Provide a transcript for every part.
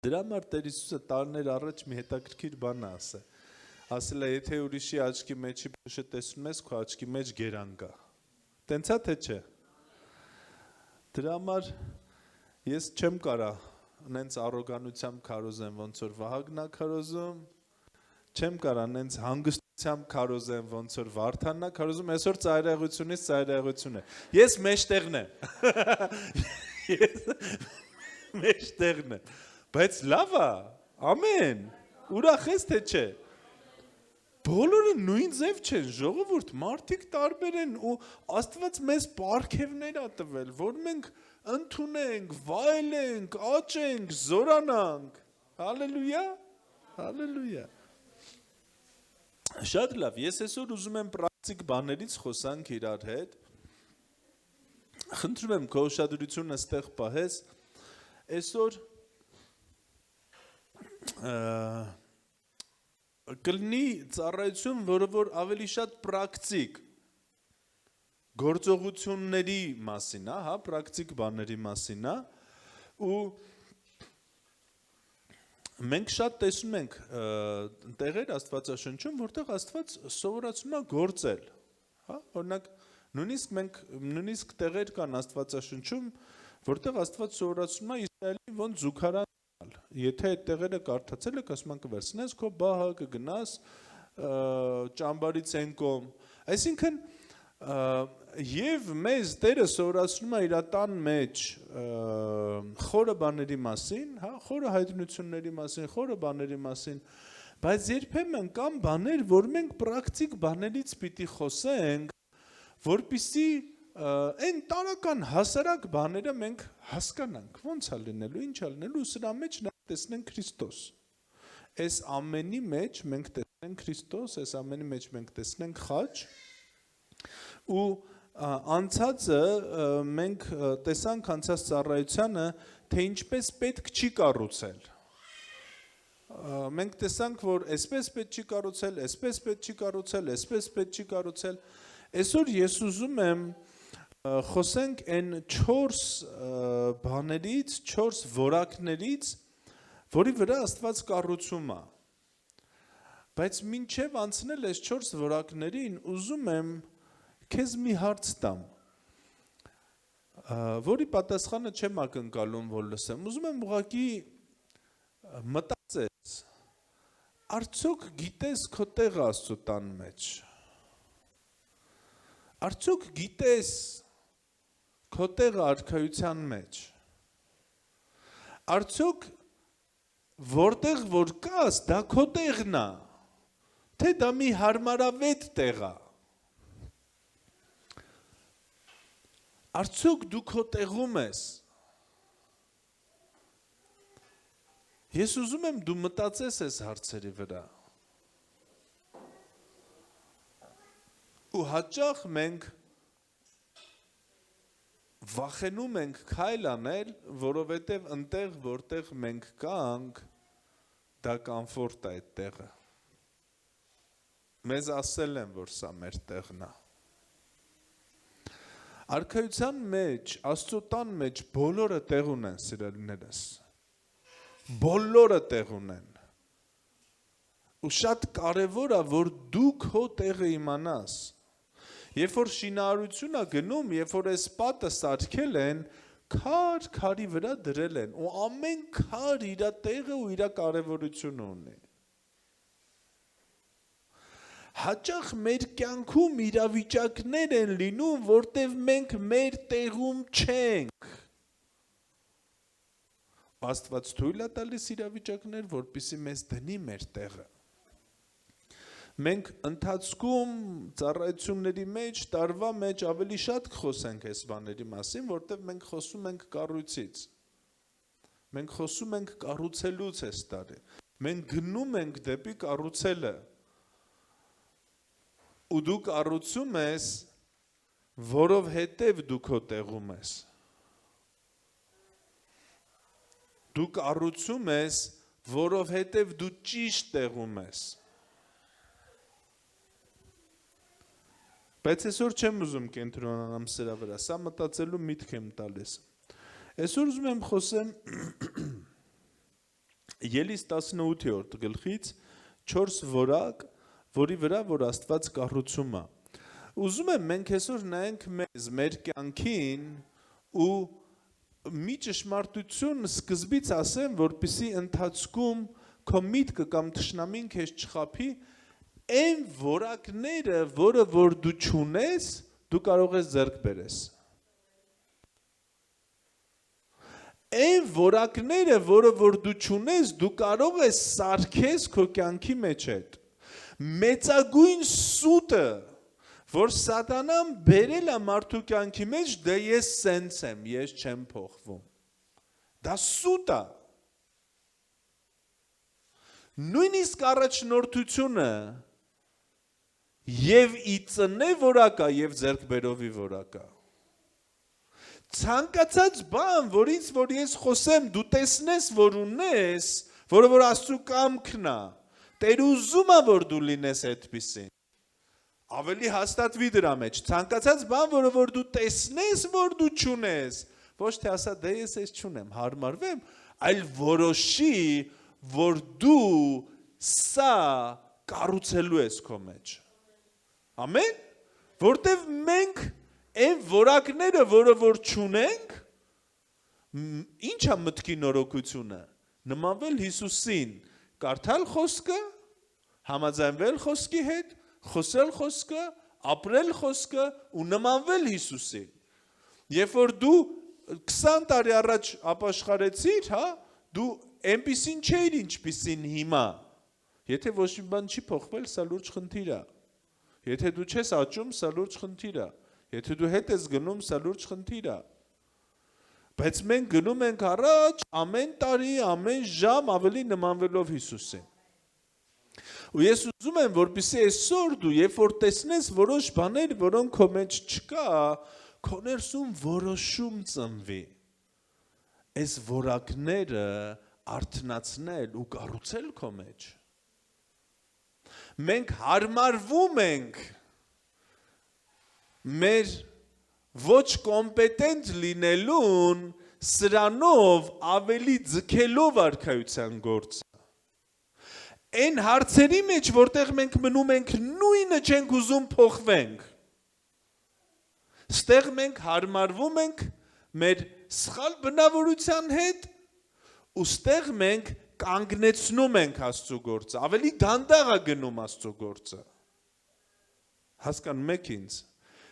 Դրա համար Տեր Հիսուսը տարիներ առաջ մի հետաքրքիր բան ասել։ Ասել է, եթե ուրիշի աչքի մեջի փոշը տեսնում ես, քո աչքի մեջ գերան կա։ Տենց է թե չէ։ Դրա համար ես չեմ կարա նենց առոգանությամբ քարոզեմ, ոնց որ Վահագնն է քարոզում, չեմ կարա նենց հանգստությամբ քարոզեմ, ոնց որ Վարդանն է քարոզում, այսօր ծայրահեղությունից ծայրահեղություն է։ Ես մեջտեղն եմ։ Ես մեջտեղն եմ։ Բայց լավ է, ամեն, ուրախ ես թե չէ։ Բոլորը նույն ձև չեն, ժողովուրդ, մարդիկ տարբեր են ու Աստված մեզ պարգևներ ա տվել, որ մենք ընդունենք, վայելենք, աճենք, զորանանք։ Հալելույա, հալելույա։ Շատ լավ, ես այսօր ուզում եմ պրակտիկ բաներից խոսանք իրար հետ։ Խնդրում եմ քո ուշադրությունը ստեղ պահես։ Այսօր կլինի ծառայություն, որը որ ավելի շատ պրակտիկ գործողությունների մասին է, հա, պրակտիկ բաների մասին է, ու մենք շատ տեսնում ենք տեղեր Աստվածաշնչում, որտեղ Աստված սովորացնում է գործել, հա, օրինակ նույնիսկ տեղեր կան Աստվածաշնչում, որտեղ Աստված սովորացնում է Իսրայելին ոնց զուգարան տալ, եթե այդ տեղերը կարդացել եք, ասում են կվերցնես քո բահը, կգնաս ճամբարից այն կողմ, այսինքն եւ մեզ Տերը սովորացնում է իր տան մեջ խորը բաների մասին, հա, խորը հայտնությունների մասին, խորը բաների մասին, բայց երբեմն կան բաներ, որ մենք պրակտիկ բաներից պիտի խոսենք, որպեսզի այն տարական հասարակ բաները մենք հասկանանք, ոնց է լինելու, ինչ է լինելու, սրա մեջ տեսնենք Քրիստոս։ Այս ամենի մեջ մենք տեսնենք Քրիստոս, այս ամենի մեջ մենք տեսնենք խաչ, ու անցածը մենք տեսանք անցած ծառայությանը, թե ինչպես պետք չի կառուցել։ Մենք տեսանք, որ այսպես պետք չի կառուցել, այսպես պետք չի կառուցել, այսպես պետք չի կառուցել։ Այսօր ես ուզում եմ խոսենք այն 4 բաներից, 4 որակներից, որի վրա Աստված կառուցում է։ Բայց մինչև անցնել այս 4 որակներին, ուզում եմ քեզ մի հարց տամ, որի պատասխանը չեմ ակնկալում, որ լսեմ։ Ուզում եմ ուղղակի մտածես, արդյոք գիտես քո տեղը Աստծո տան մեջ։ Արդյոք գիտես քո տեղը արքայության մեջ։ Արդյոք որտեղ որ կաս, դա քո տեղն է, թե դա մի հարմարավետ տեղ է։ Արդյոք դու քո տեղում ես։ Ես ուզում եմ դու մտածես այս հարցերի վրա։ Ու հաճախ մենք վախենում ենք քայլ անել, որովհետև ընտեղ, որտեղ մենք կանք, դա կոմֆորտ է այդ տեղը։ Մեզ ասել են, որ սա մեր տեղն է։ Արքայության մեջ, Աստծո տան մեջ բոլորը տեղ ունեն, սիրելիներս։ Բոլորը տեղ ունեն։ Ու շատ կարևոր է, որ դու քո տեղը իմանաս։ Երբ որ շինարարություն է գնում, երբ որ այս պատը սարքել են, քարի վրա դրել են, ու ամեն քար իր տեղը ու իր կարևորությունը ունի։ Հաճախ մեր կյանքում իրավիճակներ են լինում, որտև մենք մեր տեղում չենք։ Աստված թույլ է տալիս իրավիճակներ, որպեսզի մեզ դնի մեր տեղը։ Մենք ընթացքում ծառայությունների մեջ, տարվա մեջ ավելի շատ կխոսենք այս բաների մասին, որտև մենք խոսում ենք կառույցից։ Մենք խոսում ենք կառուցելուց այս տարի։ Մենք գնում ենք դեպի կառուցելը։ Ու դու կառուցում ես, որովհետև դու քո տեղում ես։ Դու կառուցում ես, որովհետև դու ճիշտ տեղում ես։ Բայց այսօր չեմ ուզում կենտրոնանամ սրա վրա, սա մտածելու միտք եմ տալիս։ Այսօր ուզում եմ խոսեմ Ելիս 18-րդ գլխից 4 որակ, որի վրա որ Աստված կառուցում է։ Ուզում եմ մենք այսօր նայենք մեր կյանքին ու մի ճշմարտություն սկզբից ասեմ, որպեսզի ընթացքում քո միտքը կամ թշնամին քեզ չխաբի, այն որակները, որը որ դու չունես, դու կարող ես ձեռք բերես։ Այն որակները, որը որ դու չունես, դու կարող ես սարքես քո կյանքի մեջ հետ։ Մեծագույն սուտը, որ սատանան բերել է մարդու կյանքի մեջ, դե ես սենց եմ, ես չեմ փոխվում։ Դա սուտ է։ Նույնիսկ առաջնորդությունը եւ ի ծնե որակա եւ ձեռքբերովի որակա։ Ցանկացած բան, որից որ ես խոսեմ, դու տեսնես, որ ունես, որը որ Աստծո կամքն է, Տեր ուզում է, որ դու լինես այդպիսին։ Ավելի հաստատվի դրա մեջ, ցանկացած բան, որը որ դու տեսնես, որ դու չունես, ոչ թե ասա, դե ես ես չունեմ, հարմարվեմ, այլ որոշի, որ դու սա կառուցելու ես քո մեջ։ Ամեն, որտեվ մենք այն որակները, որը որ չունենք, ինչ է մտքի նորոգությունը, նմանվել Հիսուսին, կարդալ խոսքը, համաձայնվել խոսքի հետ, խոսել խոսքը, ապրել խոսքը ու նմանվել Հիսուսին։ Երբ որ դու 20 տարի առաջ ապաշխարեցիր, հա, դու այնպիսին չէիր, ինչպիսին հիմա։ Եթե ոչ մի բան չի փոխվել, սա լուրջ խնդիր է։ Եթե դու չես աճում, սա լուրջ խնդիր է։ Եթե դու հետ ես գնում, սա լուրջ խնդիր է։ Բայց մենք գնում ենք առաջ ամեն տարի, ամեն ժամ ավելի նմանվելով Հիսուսին։ Ու ես ուզում եմ, որպեսզի այսօր դու, երբ որ տեսնես որոշ բաներ, որոնք քո մեջ չկա, քո ներսում որոշում ծնվի։ Այս որակները արթնացնել ու կառուցել քո մեջ։ Մենք հարմարվում ենք մեր ոչ կոմպետենտ լինելուն սրանով ավելի ձգելով արքայության գործը։ Այն հարցերի մեջ, որտեղ մենք մնում ենք նույնը չենք ուզում փոխվենք։ Ստեղ մենք հարմարվում ենք մեր սխալ բնավորության հետ ու ստեղ մենք կանգնեցնում ենք Աստծո գործը, ավելի դանդաղ է գնում Աստծո գործը։ Հասկանում եք ինձ։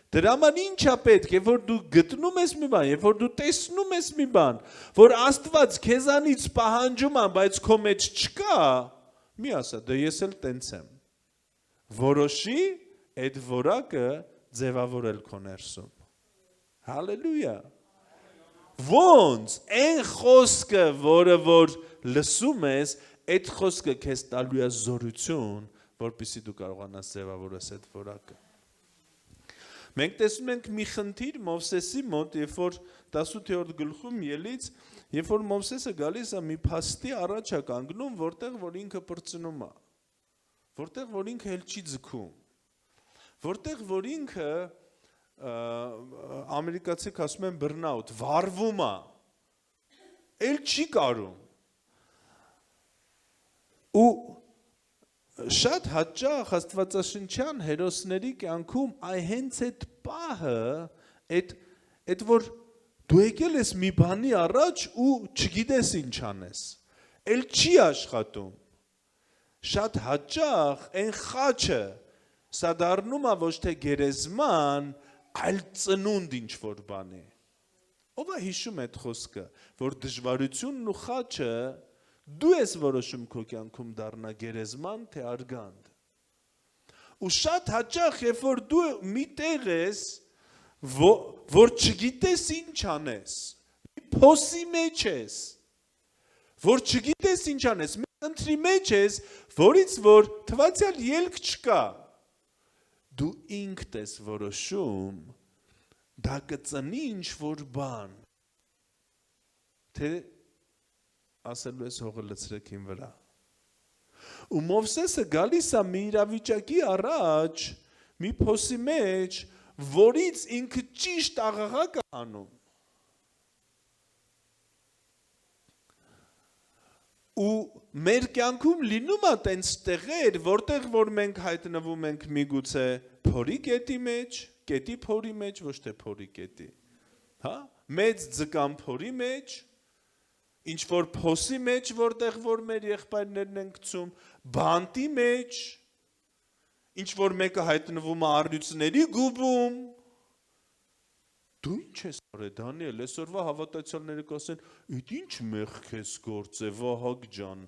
Դրա համար ինչ է պետք, երբ որ դու գտնում ես մի բան, երբ որ դու տեսնում ես մի բան, որ Աստված քեզանից պահանջում է, բայց քո մեջ չկա, մի ասա, դե ես էլ տենց եմ։ Որոշի այդ որակը ձևավորել քո ներսում։ Հալելույա։ Ոնց այն խոսքը, որը որ լսում ես, այդ խոսքը քեզ տալու է զորություն, որպեսզի դու կարողանաս ձևավորես այդ որակը։ Մենք տեսնում ենք մի խնդիր Մովսեսի մոտ, երբ որ 18-րդ գլխում ելից, երբ որ Մովսեսը գալիս է մի փաստի առաջ է կանգնում, որտեղ որ ինքը պրծնում է, որտեղ որ ինքը էլ չի ձգում, որտեղ որ ինքը ամերիկացիք ասում են բռնաուտ, վառվում է, էլ չի կարում։ Ու շատ հաճախ աստվածաշնչյան հերոսների կյանքում այ հենց այդ պահը, այդ որ դու եկել ես մի բանի առաջ ու չգիտես ինչ անես, էլ չի աշխատում։ Շատ հաճախ այն խաչը սա դառնում է ոչ թե գերեզման, այլ ծնունդ ինչ որ բան է։ Ով է հիշում այդ խոսքը, որ դժվարությունն ու խաչը դու ես որոշում քո կյանքում դառնա գերեզման թե արգանդ։ Ու շատ հաճախ, երբ որ դու մի տեղ ես, որ չգիտես ինչ անես, մի փոսի մեջ ես, որ չգիտես ինչ անես, մի ընտրի մեջ ես, որից որ թվացյալ ելք չկա, դու ինքդ ես որոշում, դա կծնի ինչ որ բան, թե ասելու ես հողը լցրեք իմ վրա։ Ու Մովսեսը գալիս է մի իրավիճակի առաջ, մի փոսի մեջ, որից ինքը ճիշտ աղաղակ է անում։ Ու մեր կյանքում լինում է տենց տեղեր, որտեղ որ մենք հայտնվում ենք միգուցե փորի կետի մեջ, կետի փորի մեջ, ոչ թե փորի կետի, հա, մեծ ձկան փորի մեջ, ինչ որ փոսի մեջ, որտեղ որ մեր եղբայրներն են գցում, բանտի մեջ, ինչ որ մեկը հայտնվում է առյուծների գուբում, դու ինչ ես արել Դանիել, այսօրվա հավատացյալները կասեն, «Իդ ինչ մեղք ես գործել, Վահագ ջան,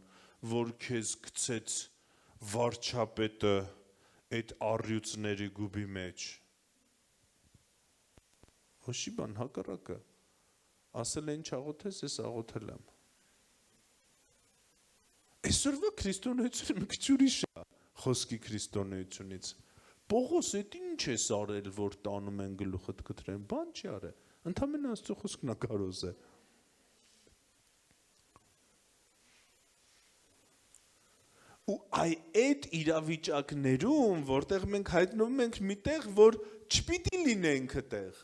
որ քեզ գցեց վարչապետը այդ առյուծների գուբի մեջ»։ Ոչի բան, հակառակը, ասել են ինչ աղոթես, ես աղոթել եմ։ Այսօրվա քրիստոնեությունը մի քիչ ուրիշ է խոսքի քրիստոնեությունից։ Պողոս, էդ ինչ ես արել, որ տանում են գլուխդ կտրեն, բան չի արել, ընդամենը Աստծո խոսքն է կարոզ է։ Ու այդ իրավիճակներում, որտեղ մենք հայտնվում ենք միտեղ, որ չպիտի լինենք այդտեղ,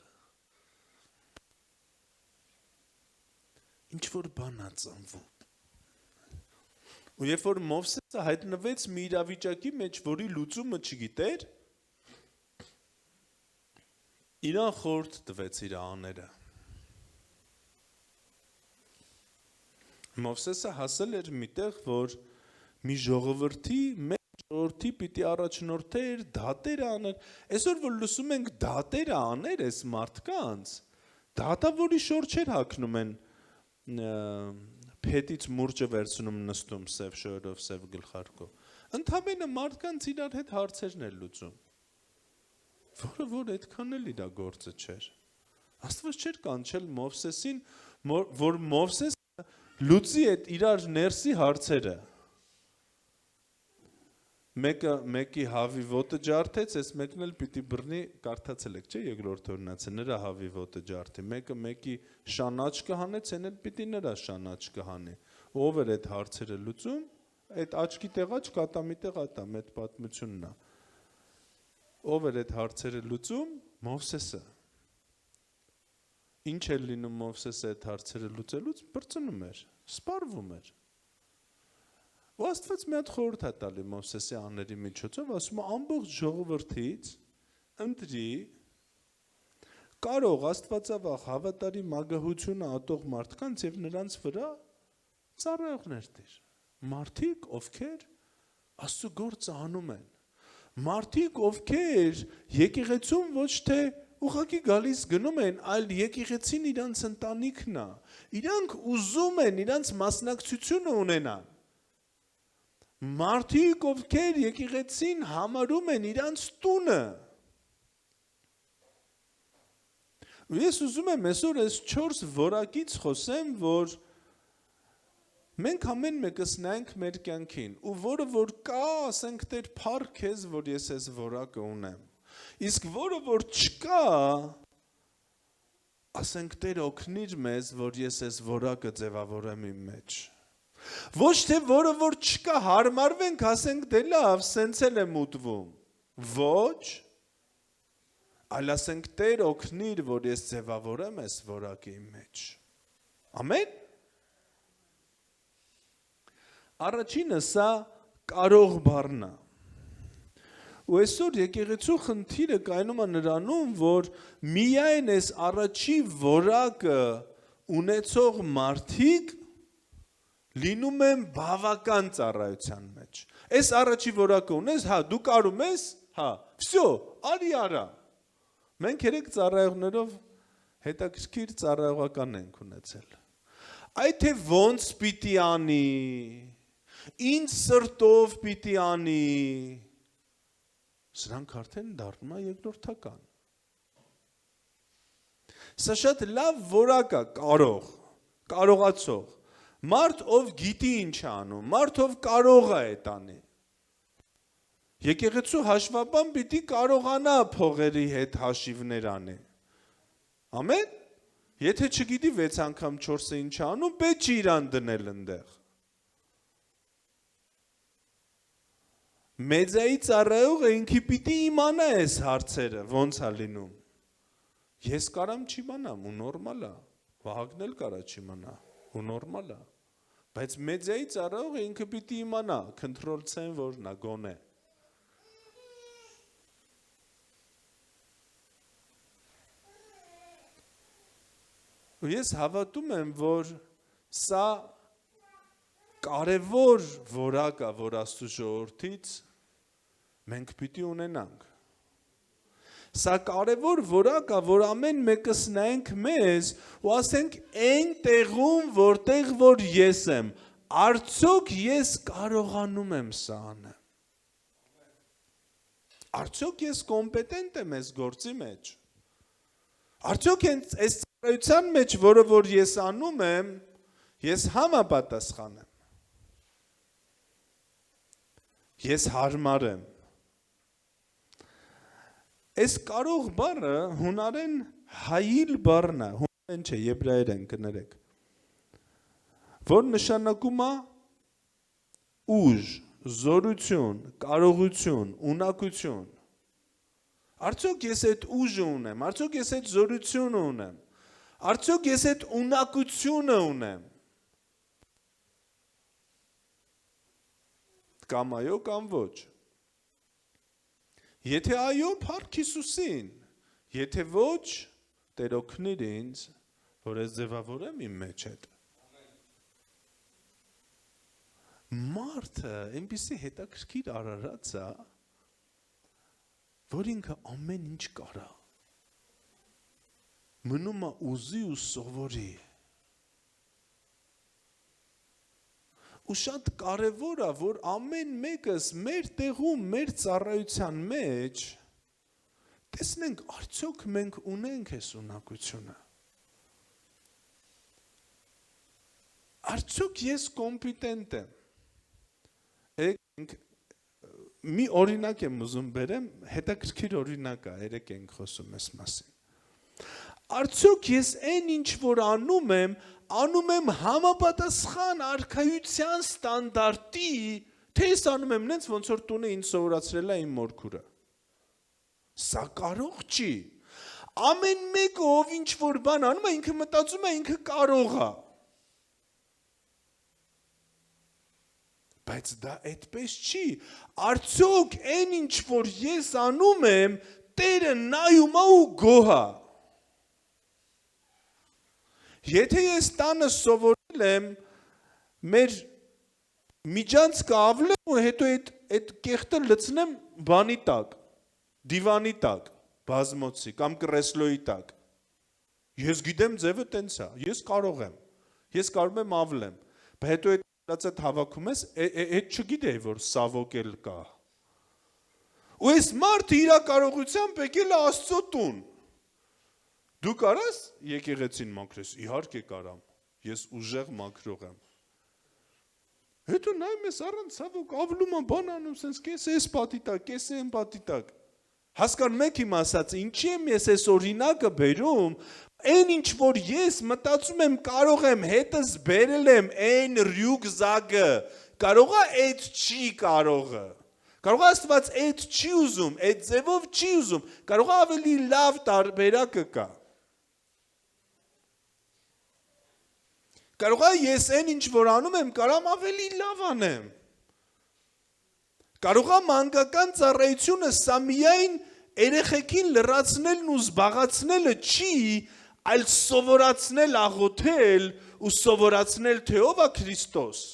ինչ որ բան ա ծնվում։ Ու երբ որ Մովսեսը հայտնվեց մի իրավիճակի մեջ, որի լուծումը չգիտեր, իրան խորհուրդ տվեց իր աները։ Մովսեսը հասել էր միտեղ, որ մի ժողովրդի, մեծ ժողովրդի պիտի առաջնորդեր, դատեր աներ։ Այսօր որ լսում ենք դատեր աներ այս մարդկանց, դատավորի շորչեր հագնում են, փետից մուրճը վերցնում նստում սև շորերով, սև գլխարկով։ Ընդամենը մարդկանց իրար հետ հարցերն են լուծում։ Որը որ այդքան էլ իրա գործը չէր։ Աստված չէր կանչել Մովսեսին, որ Մովսեսը լուծի այդ իրար ներսի հարցերը։ Մեկը մեկի հավի ոտը ջարդեց, այս մեկն էլ պիտի բռնի, կարդացել եք, չէ՞, երկրորդ օրինացը, նրա հավի ոտը ջարդի։ Մեկը մեկի շանաչկը հանեց, այն էլ պիտի նրա շանաչկը հանի։ Ով էր այդ հարցերը լուծում, այդ աչքի տեղաչ կատամի տեղ ատամ, այդ պատմությունն է։ Ով էր այդ հարցերը լուծում, Մովսեսը։ Ինչ էր լինում Մովսեսը այդ հարցերը լուծելուց, բրծնում էր, սպառվում էր։ Ու Աստված մի հատ խորհուրդ է տալի Մովսեսի աների միջոցով, ասում է ամբողջ ժողովրդից ընտրի կարող Աստվածավախ հավատարիմ ագահությունը ատող մարդկանց եւ նրանց վրա ծառայողներ տիր։ Մարդիկ, ովքեր Աստծո գործը անում են։ Մարդիկ, ովքեր եկեղեցում ոչ թե ուղղակի գալիս գնում են, այլ եկեղեցին իրանց ընտանիքն է։ Իրանք ուզում են իրանց մասնակցությունը ունենան։ Մարդիկ, ովքեր եկեղեցին համարում են իրանց տունը։ Ու ես ուզում եմ այսօր այս 4 որակից խոսեմ, որ մենք ամեն մեկս նայենք մեր կյանքին, ու որը որ կա, ասենք Տեր փառք քեզ, որ ես այս որակը ունեմ։ Իսկ որը որ չկա, ասենք Տեր օգնիր մեզ, որ ես այս որակը ձևավորեմ իմ մեջ։ Ոչ թե որը որ չկա, հարմարվենք, ասենք դե լավ, սենց էլ եմ ուտվում։ Ոչ, այլ ասենք Տեր օգնիր, որ ես ձևավորեմ այս որակը իմ մեջ։ Ամեն։ Առաջինը սա կարող բառն է։ Ու այսօր եկեղեցու խնդիրը կայանում է նրանում, որ միայն այս առաջի որակը ունեցող մարդիկ լինում են բավական ծառայության մեջ։ Այս առաջի որակը ունես, հա, դու կարում ես, հա, վсё, արի արա։ Մենք երեք ծառայողներով հետաքրքիր ծառայողական ենք ունեցել։ Այդ թե ոնց պիտի անի, ինչ սրտով պիտի անի, սրանք արդեն դառնում է երկրորդական։ Սա շատ լավ որակ է, կարողացող։ Մարդ, ով գիտի ինչ է անում, մարդ, ով կարող է այդ անի։ Եկեղեցու հաշվապան պիտի կարողանա փողերի հետ հաշիվներ անի։ Ամեն։ Եթե չգիտի 6 անգամ 4-ը ինչ է անում, պետք չի իրան դնել ընդեղ։ Մեծայի ծառայողը ինքի պիտի իմանա այս հարցերը, ոնց է լինում։ Ես կարամ չիմանամ, ու նորմալ է, Վահագն էլ կարա չիմանա, ու նորմալ է։ Բայց մեդիայի ծառայողը ինքը պիտի իմանա, control C-ն որն է, գոնե։ Ու ես հավատում եմ, որ սա կարևոր որակ է, որ Աստծո ժողովրդից մենք պիտի ունենանք։ Սա կարևոր որակ է, որ ամեն մեկս նայենք մեզ ու ասենք այն տեղում, որտեղ որ ես եմ, արդյոք ես կարողանում եմ սա անեմ։ Արդյոք ես կոմպետենտ եմ այս գործի մեջ։ Արդյոք այս ծառայության մեջ, որը որ ես անում եմ, ես համապատասխան եմ։ Ես հարմար եմ։ Այս կարող բառը հունարեն հայիլ բառն է, հունարեն չէ, եբրայերեն կներեք, որ նշանակում է ուժ, զորություն, կարողություն, ունակություն։ Արդյոք ես այդ ուժը ունեմ, արդյոք ես այդ զորությունը ունեմ, արդյոք ես այդ ունակությունը ունեմ։ Կամ այո, կամ ոչ։ Եթե այո, փառք Հիսուսին, եթե ոչ, Տեր օգնիր ինձ, որ ես ձևավորեմ իմ մեջ հետ։ Մարդը այնպիսի հետաքրքիր արարած է, որ ինքը ամեն ինչ կարա։ Մնում է ուզի ու սովորի։ Ու շատ կարևոր է, որ ամեն մեկս մեր տեղում, մեր ծառայության մեջ տեսնենք, արդյոք մենք ունենք այս ունակությունը։ Արդյոք ես կոմպետենտ եմ։ Մի օրինակ եմ ուզում բերեմ, հետաքրքիր օրինակ է, երեք ենք խոսում այս մասին։ Արդյոք ես այն ինչ որ անում եմ համապատասխան արքայության ստանդարտի, թե ես անում եմ նենց ոնց որ տունը ինձ սովորացրել է իմ մորքուրը։ Սա կարող չի։ Ամեն մեկը ով ինչ որ բան անում է, ինքը մտածում է ինքը կարող է։ Բայց դա այդպես չի։ Արդյոք այն ինչ որ ես անում եմ, Տերը նայում է ու գոհ է։ Եթե ես տանը սովորել եմ, մեր միջանցքը ավլեմ ու հետո այդ կեղտը լցնեմ բանի տակ, դիվանի տակ, բազմոցի կամ կրեսլոյի տակ։ Ես գիտեմ ձևը տենց է, ես կարող եմ ավլեմ, բայց հետո այդ լացած հավաքում ես, այդ չգիտեի, որ սավոկել կա։ Ու այս մարդը իր կարողությամբ եկել է Աստծո տուն։ Դու կարաս եկեղեցին մաքրես, իհարկե կարամ, ես ուժեղ մաքրող եմ։ Հետո նայում ես առանց ցավոք ավլում եմ բան անում, սենց կես էս պատի տակ, կես են պատի տակ։ Հասկանում եք իմ ասած, ինչի եմ ես այս օրինակը բերում, այն ինչ որ ես մտածում եմ կարող եմ հետս բերել եմ այն ռյուկզակը, կարող է այդ չի կարողը։ Կարող է Աստված այդ չի ուզում, այդ ձևով չի ուզում, կարող է ավելի լավ տարբերակը կա։ Կարող է ես այն ինչ որ անում եմ, կարամ ավելի լավ անեմ։ Կարող է մանկական ծառայությունը սա միայն երեխեքին լրացնելն ու զբաղացնելը չի, այլ սովորացնել աղոթել ու սովորացնել թե ով է Քրիստոս։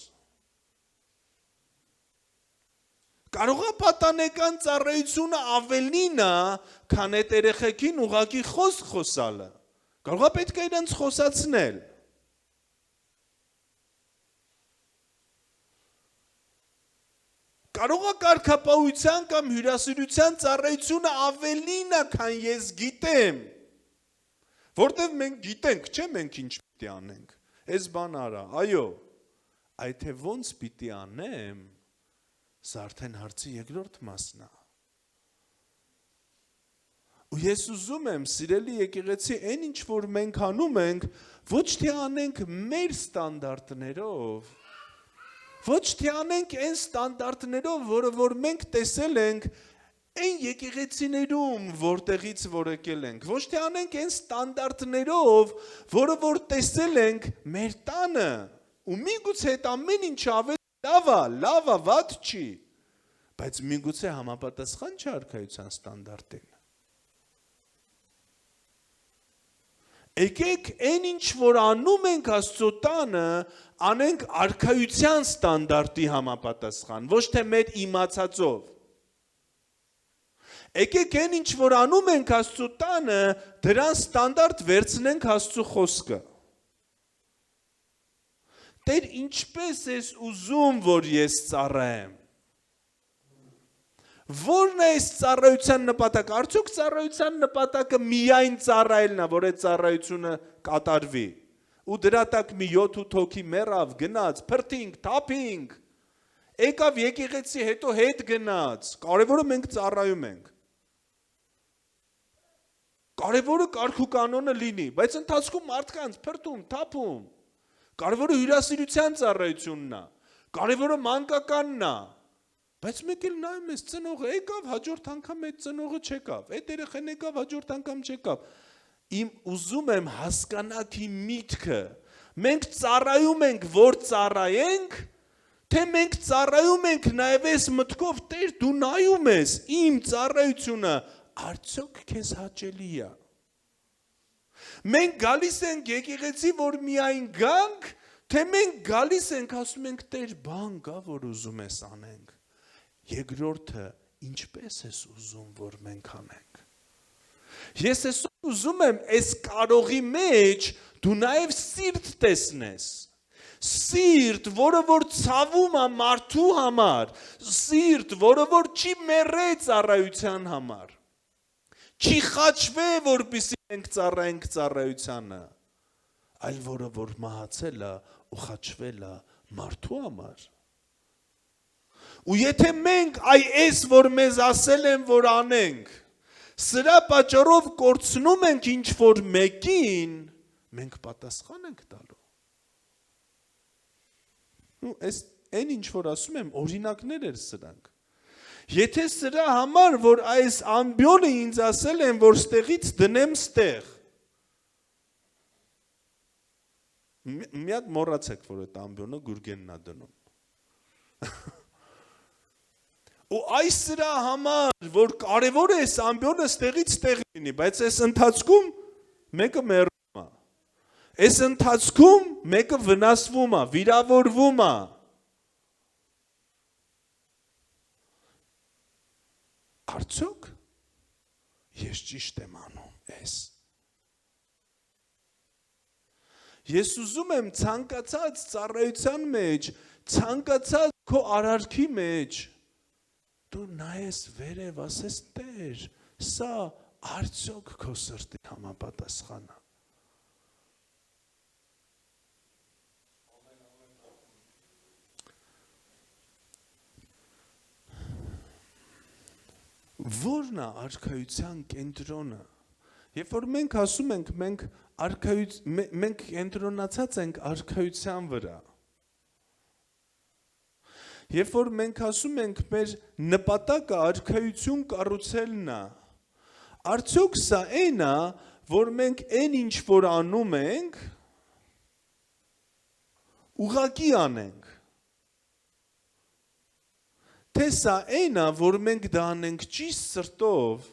Կարող է պատանեկան ծառայությունը ավելին է, քան այդ երեխեքին ուղղակի խոսալը։ Կարող է պետք է իրենց խոսացնել։ Կարող է կարգապահության կամ հյուրասիրության ծառայությունը ավելին է, քան ես գիտեմ։ Որտեվ մենք գիտենք, չէ՞ մենք ինչ պիտի անենք։ Այս բան արա, այո։ Այդ թե ոնց պիտի անեմ, սա արդեն հարցի երկրորդ մասն է։ Ու ես ուզում եմ, սիրելի եկեղեցի, այն ինչ որ մենք անում ենք, ոչ թե անենք մեր ստանդարտներով, ոչ թե անենք այն ստանդարտներով, որը որ մենք տեսել ենք այն եկեղեցիներում, որտեղից որ եկել ենք, ոչ թե անենք այն ստանդարտներով, որը որ տեսել ենք մեր տանը, ու միգուցե այդ ամեն ինչ ավելի լավ է, վատ չի, բայց միգուցե համապատասխան չի արքայության ստանդարտին։ Եկեք այն ինչ որ անում ենք Աստծո տանը, անենք արքայության ստանդարտի համապատասխան, ոչ թե մեր իմացածով։ Եկեք այն ինչ որ անում ենք Աստծո տանը, դրան ստանդարտ վերցնենք Աստծո խոսքը։ Տեր, ինչպես ես ուզում, որ ես ծառայեմ։ Որն է այս ծառայության նպատակը։ Արդյոք ծառայության նպատակը միայն ծառայելն է, որ այդ ծառայությունը կատարվի։ Ու դրա տակ մի 7-8 հոգի մեռավ, գնաց, փրթինք, թափինք։ Եկավ եկեղեցի, հետո հետ գնաց։ Կարևորը մենք ծառայում ենք։ Կարևորը կարգ ու կանոնը լինի, բայց ընթացքում մարդկանց փրթում, թափում։ Կարևորը հյուրասիրության ծառայությունն է։ Կարևորը մանկականն է։ Բայց մեկ էլ նայում ես ծնողը եկավ, հաջորդ անգամ այդ ծնողը չեկավ, այդ երեխան եկավ, հաջորդ անգամ չեկավ։ Իմ ուզում եմ հասկանաք իմ միտքը, մենք ծառայում ենք, որ ծառայենք, թե մենք ծառայում ենք նաև այս մտքով, Տեր դու նայում ես, իմ ծառայությունը արդյոք քեզ հաճելի է։ Մենք գալիս ենք եկեղեցի, որ միայն գանք, թե մենք գալիս ենք, ասում ենք Տեր բան կա, որ ուզում ես անենք։ Երկրորդը, ինչպես ես ուզում, որ մենք անենք։ Ես այսօր ուզում եմ այս կարողի մեջ դու նաև սիրտ տեսնես։ Սիրտ, որը որ ցավում է մարդու համար, սիրտ, որը որ չի մեռե ծառայության համար։ Չի խաչվե, որպեսզի մենք ծառայենք ծառայությանը, այլ որը որ մահացել է ու խաչվել է մարդու համար։ Ու եթե մենք այս որ մեզ ասել են որ անենք, սրա պատճառով կորցնում ենք ինչ որ մեկին, մենք պատասխան ենք տալու։ Ու այն ինչ որ ասում եմ, օրինակներ էր սրանք։ Եթե սրա համար, որ այս ամբյոնը ինձ ասել են, որ ստեղից դնեմ ստեղ, մի հատ մոռացեք, որ այդ ամբյոնը Գուրգենն է դնում։ Ու այս սրա համար, որ կարևոր է այս ամբյոնը ստեղից ստեղ լինի, բայց այս ընթացքում մեկը մեռում է, այս ընթացքում մեկը վնասվում է, վիրավորվում է, արդյոք ես ճիշտ եմ անում այս։ Ես ուզում եմ ցանկացած ծառայության մեջ, ցանկացած քո արարքի մեջ, դու նայես վերև, ասես Տեր, սա արդյոք քո սրտի համապատասխան է։ Որն է արքայության կենտրոնը։ Երբ որ մենք ասում ենք, մենք կենտրոնացած ենք արքայության վրա։ Երբ որ մենք ասում ենք, մեր նպատակը արքայություն կառուցելն է, արդյոք սա այն է, որ մենք այն ինչ որ անում ենք, ուղղակի անենք։ Թե սա այն է, որ մենք դա անենք ճիշտ սրտով,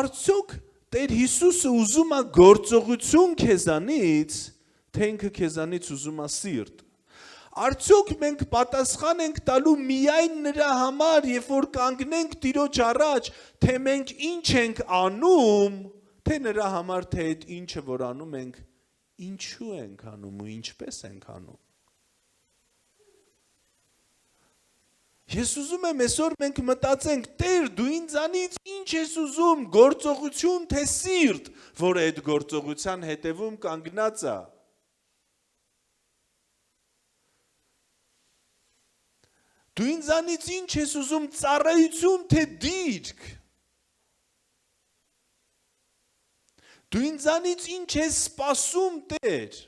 արդյոք Տեր Հիսուսը ուզում է գործողություն քեզանից, թե ինքը քեզանից ուզում է սիրտ։ Արդյոք մենք պատասխան ենք տալու միայն նրա համար, երբ որ կանգնենք Տիրոջ առաջ, թե մենք ինչ ենք անում, թե նրա համար, թե այդ ինչը որ անում ենք, ինչու ենք անում ու ինչպես ենք անում։ Ես ուզում եմ այսօր մենք մտածենք, Տեր, դու ինձանից ինչ ես ուզում, գործողություն թե սիրտ, որ այդ գործողության հետևում կանգնած է։ Դու ինձանից ինչ ես ուզում, ծառայություն թե դիրք։ Դու ինձանից ինչ ես սպասում, Տեր։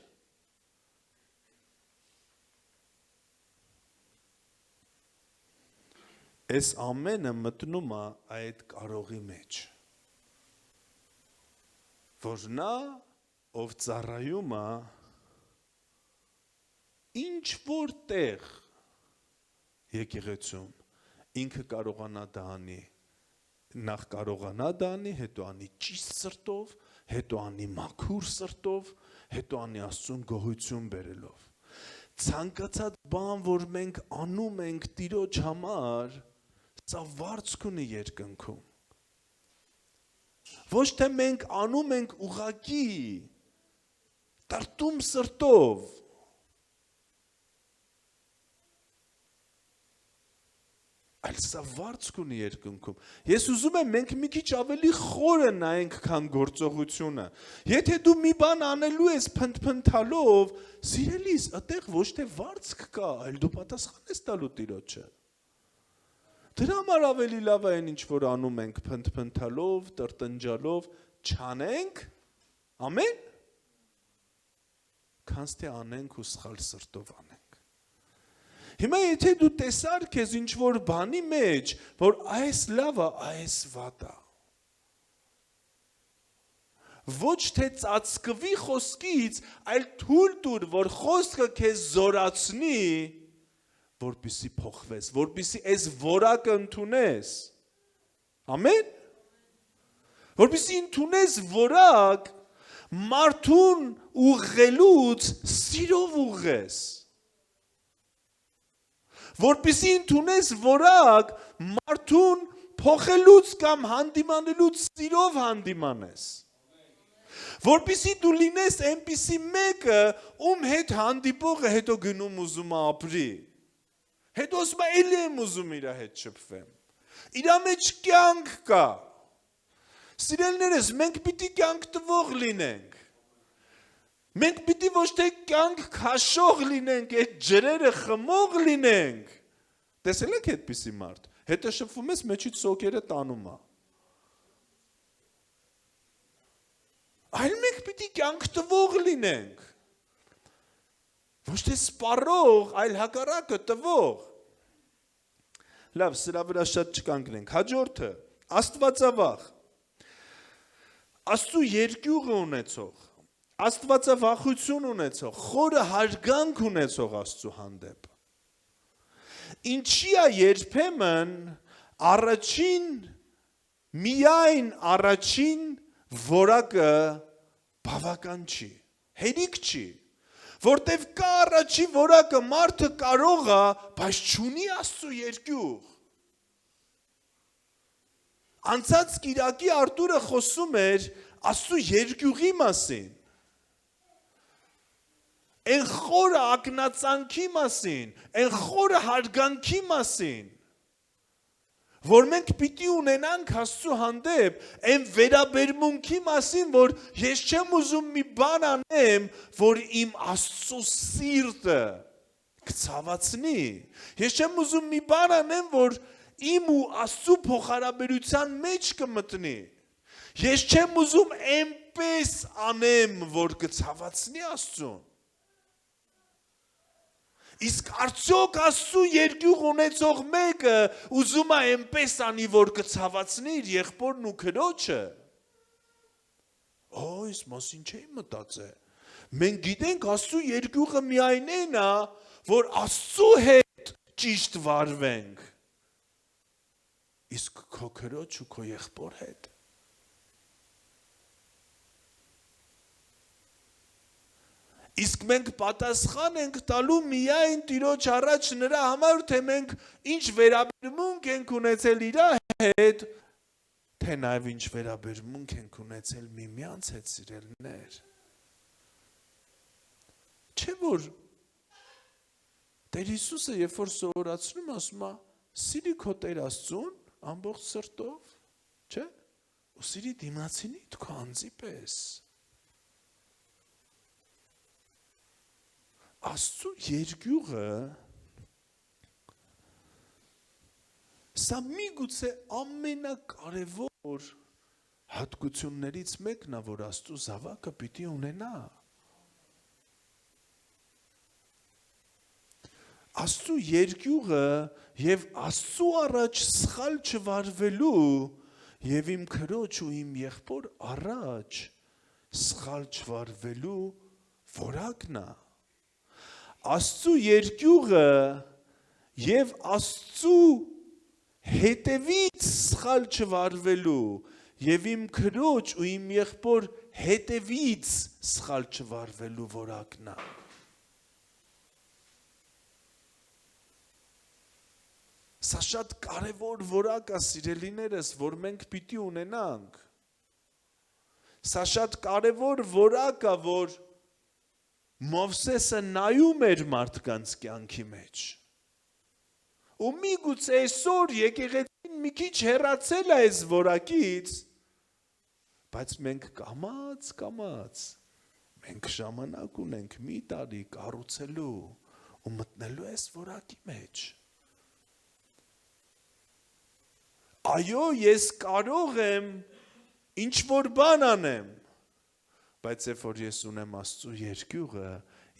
Այս ամենը մտնում է այդ կարողի մեջ։ որ նա ով ծառայում է ինչ որ տեղ եկեղեցում ինքը կարողանա դա անի, նախ կարողանա դա անի, հետո անի ճիշտ սրտով, հետո անի մաքուր սրտով, հետո անի Աստծուն գոհություն բերելով։ Ցանկացած բան, որ մենք անում ենք Տիրոջ համար, սա վարձք ունի երկնքում։ Ոչ թե մենք անում ենք ուղղակի տրտում սրտով, այլ սա վարձք ունի երկնքում։ Ես ուզում եմ մենք մի քիչ ավելի խորը նայենք, քան գործողությունը։ Եթե դու մի բան անելու ես փնթփնթալով, սիրելիս, այդտեղ ոչ թե վարձք կա, այլ դու պատասխան ես տալու Տիրոջը։ Դրա համար ավելի լավ է այն ինչ որ անում ենք փնթփնթալով, տրտնջալով, չանենք, ամեն, քանց թե անենք ու սխալ սրտով անենք։ Հիմա եթե դու տեսար քեզ ինչ որ բանի մեջ, որ այս լավ է, այս վատ է, ոչ թե ծածկվի խոսքից, այլ թույլ տուր, որ խոսքը քեզ զորացնի, որպեսզի փոխվես, որպեսզի այս որակը ընդունես։ Ամեն։ Որպեսզի ընդունես որակ, մարդուն ուղղելուց սիրով ուղղես։ Որպեսզի ընդունես որակ, մարդուն փոխելուց կամ հանդիմանելուց սիրով հանդիմանես։ Որպեսզի դու լինես այնպիսի մեկը, ում հետ հանդիպողը հետո գնում ուզում ապրի։ Հետո ասում է էլի եմ ուզում իր հետ շփվեմ։ Իրա մեջ կյանք կա։ Սիրելիներս, մենք պիտի կյանք տվող լինենք։ Մենք պիտի ոչ թե կյանք քաշող լինենք, այդ ջրերը խմող լինենք։ Տեսել եք այդպիսի մարդ։ Հետո շփվում ես, մեջից սոկերը տանում է։ Այլ մենք պիտի կյանք տվող լինենք։ Ոչ թե սպառող, այլ հակառակը տվող։ Լավ, սրա վրա շատ չկանգնենք։ Հաջորդը, Աստվածավախ։ Աստծու երկյուղը ունեցող, Աստվածավախություն ունեցող, խորը հարգանք ունեցող Աստծու հանդեպ։ Ինչի է երբեմն միայն առաջին որակը բավական չի, հերիք չի, որտև կա առաջի որակը մարդը կարող է, բայց չունի Աստծու երկյուղ։ Անցած կիրակի Արտուրը խոսում էր Աստծու երկյուղի մասին, այն խորը ակնածանքի մասին, այն խորը հարգանքի մասին, որ մենք պիտի ունենանք Աստծու հանդեպ, այն վերաբերմունքի մասին, որ ես չեմ ուզում մի բան անեմ, որ իմ Աստծու սիրտը կցավացնի, ես չեմ ուզում մի բան անեմ, որ իմ ու Աստծու փոխհարաբերության մեջ կմտնի, ես չեմ ուզում այնպես անեմ, որ կցավացնի Աստծուն։ Իսկ արդյոք Աստծու երկյուղ ունեցող մեկը ուզում է այնպես անի, որ կցավացնի իր եղբորն ու քրոջը։ Այս մասին չէի մտածել։ Մենք գիտենք Աստծու երկյուղը միայն այն է, որ Աստծու հետ ճիշտ վարվենք։ Իսկ քո քրոջ ու քո եղբոր հետ։ Իսկ մենք պատասխան ենք տալու միայն Տիրոջ առաջ նրա համար, թե մենք ինչ վերաբերմունք ենք ունեցել իր հետ, թե նաև ինչ վերաբերմունք ենք ունեցել միմյանց հետ, սիրելիներ։ Չէ՞ որ Տեր Հիսուսը երբ որ սովորացնում ասում է, սիրի քո Տեր Աստծուն ամբողջ սրտով, չէ՞, ու սիրի դիմացինիդ քո անձի պես։ Աստծու երկյուղը սա միգուցե ամենակարևոր հատկություններից մեկն է, որ Աստծու զավակը պիտի ունենա։ Աստծու երկյուղը եւ Աստծու առաջ սխալ չվարվելու եւ իմ քրոջ ու իմ եղբոր առաջ սխալ չվարվելու որակն է։ Աստծու երկյուղը եւ Աստծու հետևից սխալ չվարվելու եւ իմ քրոջ ու իմ եղբոր հետևից սխալ չվարվելու որակն է։ Սա շատ կարևոր որակ է, սիրելիներս, որ մենք պիտի ունենանք։ Սա շատ կարևոր որակ է, որ Մովսեսը նայում էր մարդկանց կյանքի մեջ։ Ու միգուցե այսօր եկեղեցին մի քիչ հեռացել է այս որակից, բայց մենք կամաց, մենք ժամանակ ունենք մի տարի կառուցելու ու մտնելու այս որակի մեջ։ Այո, ես կարող եմ ինչ-որ բան անեմ, բայց երբ որ ես ունեմ Աստծու երկյուղը,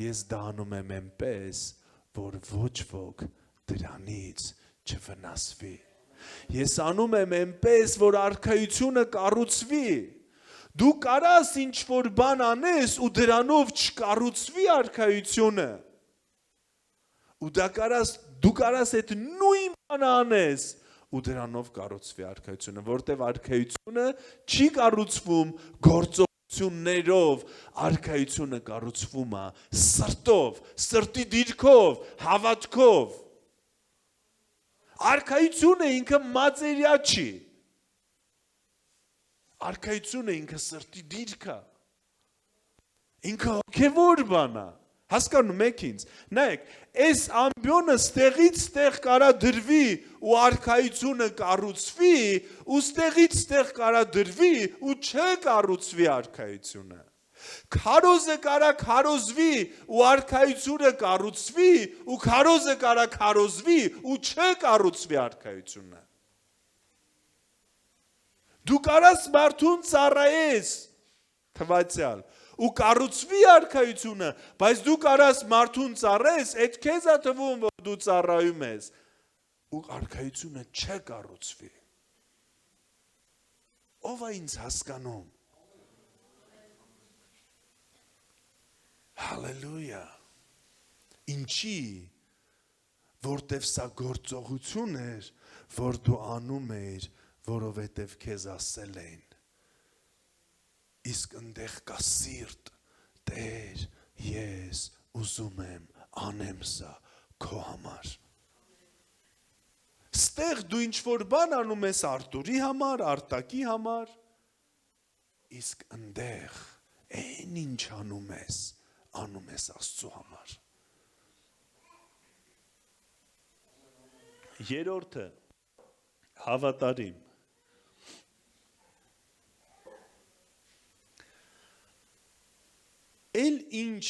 ես դա անում եմ այնպես, որ ոչ ոք դրանից չվնասվի։ Ես անում եմ այնպես, որ արքայությունը կառուցվի։ Դու կարաս ինչ-որ բան անես ու դրանով չկառուցվի արքայությունը։ Ու դու կարաս այդ նույն բանը անես ու դրանով կառուցվի արքայությունը, որտև արքայությունը չի կառուցվում գործողություններով, արքայությունը կառուցվում է սրտով, սրտի դիրքով, հավատքով։ Արքայությունը ինքը մատերիա չի։ Արքայությունը ինքը սրտի դիրք է։ Ինքը հոգևոր բան է։ Հասկանում եք ինձ։ Նայեք, այս ամբյոնը ստեղից ստեղ կարա դրվի ու արքայությունը կառուցվի, ու ստեղից ստեղ կարա դրվի ու չկառուցվի արքայությունը։ Քարոզը կարա քարոզվի ու արքայությունը կառուցվի, ու քարոզը կարա քարոզվի ու չկառուցվի արքայությունը։ Դու կարաս մարդուն ծառայես, թվացյալ, ու կառուցվի արքայությունը, բայց դու կարաս մարդուն ծառայես, այդ քեզ է թվում, որ դու ծառայում ես, ու արքայությունը չկառուցվի։ Ով է ինձ հասկանում։ Հալելույա։ Ինչի, որտև սա գործողություն էր, որ դու անում էր, որովհետև քեզ ասել են։ Իսկ ընդեղ կա սիրտ, Տեր, ես ուզում եմ անեմ սա քո համար։ Ստեղ դու ինչ-որ բան անում ես Արտուրի համար, Արտակի համար, իսկ ընդեղ այն ինչ անում ես Աստծու համար։ Երրորդը, հավատարիմ։ Էլ ինչ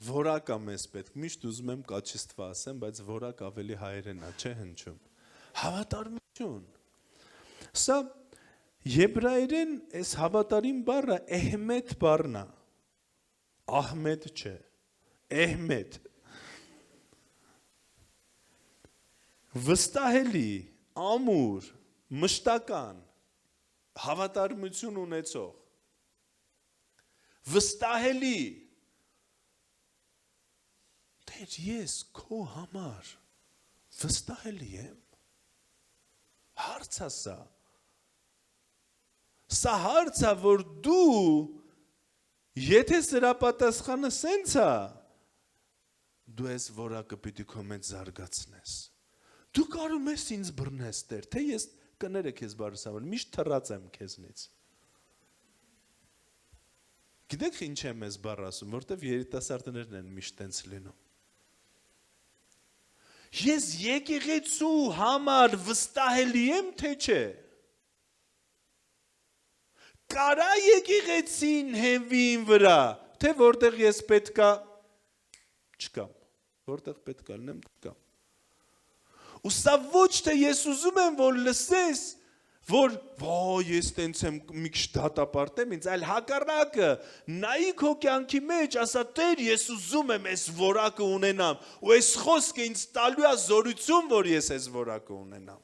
որակ է մեզ պետք, միշտ ուզում եմ կաչիստվա ասեմ, բայց որակ ավելի հայերեն է, չէ հնչում։ Հավատարմություն։ Սա եբրայերեն այս հավատարիմ բառը էհմետ բառն է։ Ահմեդ չէ, էհմետ։ Վստահելի, ամուր, մշտական, հավատարմություն ունեցող, վստահելի, Տեր, ես քո համար վստահելի եմ, հարց է սա, սա հարց է, որ դու, եթե սրա պատասխանը սենց է, դու ես որակը պիտի քո մեջ զարգացնես, դու կարում ես ինձ բռնես, Տեր, թե ես կները քեզ բարուսավոր, միշտ թռած եմ քեզնից, գիտեք ինչ եմ ես բառ ասում, որտև երիտասարդներն են միշտ տենց լինում, ես եկեղեցու համար վստահելի եմ, թե չէ, կարա եկեղեցին հենվի իմ վրա, թե որտեղ ես պետքա չկամ, որտեղ պետքա լինեմ չկամ, ու սա ոչ թե ես ուզում եմ, որ լսես, որ ես տենց եմ մի քիչ դատապարտեմ ինձ, այլ հակառակը, նայի քո կյանքի մեջ, ասա Տեր, ես ուզում եմ այս որակը ունենամ, ու այս խոսքը ինձ տալու է զորություն, որ ես այս որակը ունենամ։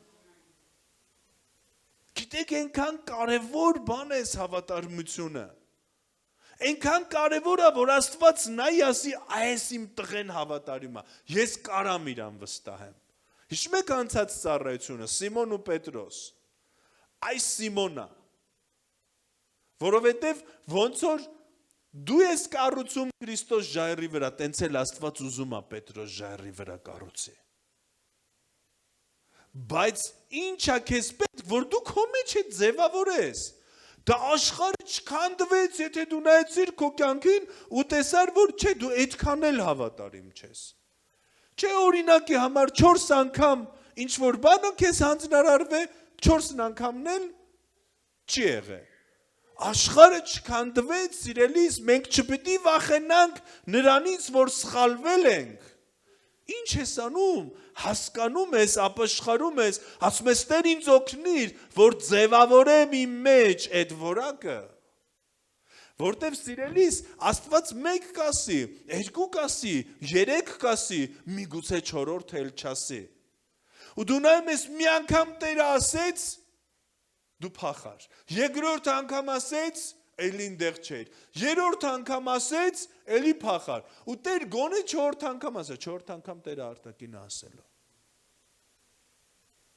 Գիտեք, այնքան կարևոր բան է այս հավատարմությունը։ Այնքան կարևոր է, որ Աստված նայի ասի, այս իմ տղեն հավատարիմ է, ես կարամ իրան վստահեմ։ Հիշում եք անցած ծառայությունը, Սիմոն ու Պետրոս, այս Սիմոնը, որովհետև ոնց որ դու ես կառուցում Քրիստոս ժայռի վրա, տենց էլ Աստված ուզում է Պետրոս ժայռի վրա կառուցի։ Բայց ինչա քեզ պետք, որ դու քո մեջ է ձևավորես։ Դա աշխարհը չքանդվեց, եթե դու նայեցիր քո կյանքին ու տեսար, որ չէ, դու այդքան էլ հավատարիմ չես։ Չէ, օրինակի համար 4 անգամ ինչ որ բանը քեզ հանձնարարվե, 4 անգամն էլ չի եղել։ Աշխարհը չքանդվեց, սիրելիս, մենք չպիտի վախենանք նրանից, որ սխալվել ենք։ Ինչ ես անում, հասկանում ես, ապաշխարում ես, ասում ես Տեր ինձ օգնիր, որ ձևավորեմ իմ մեջ այդ որակը։ Որտև սիրելիս, Աստված 1 կասի, 2 կասի, 3 կասի, միգուցե 4-րդ էլ չասի։ Ու դու նայում ես մի անգամ Տերը ասեց, դու փախար։ Երկրորդ անգամ ասեց, էլին դեղ չէր։ Երրորդ անգամ ասեց, էլի փախար։ Ու Տեր գոնե 4 անգամ ասա, 4 անգամ Տերը արտակին ասելու։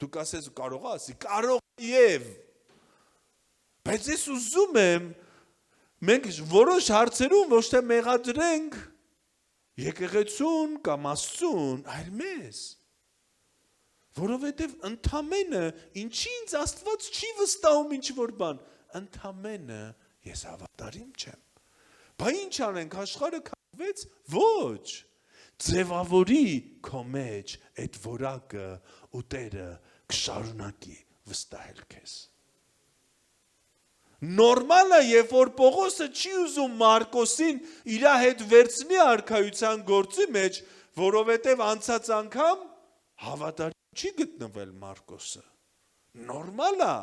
Դու կասես կարող ասի, կարող եւ։ Բայց ես ուզում եմ մենք որոշ հարցերում ոչ թե մեղադրենք եկեղեցուն կամ Աստծուն, այլ մեզ։ Որովհետև ընդամենը ինչի ինձ Աստված չի վստահում ինչ որ բան, ընդամենը ես հավատարիմ չեմ։ Բա ինչ անենք, աշխարհը քանդվեց, ոչ։ Ձևավորի քո մեջ այդ որակը ու Տերը կշարունակի վստահել քեզ։ Նորմալ է, երբ որ Պողոսը չի ուզում Մարկոսին իր հետ վերցնի արքայության գործի մեջ, որովհետև անցած անգամ հավատարիմ չի գտնվել Մարկոսը։ Նորմալ է։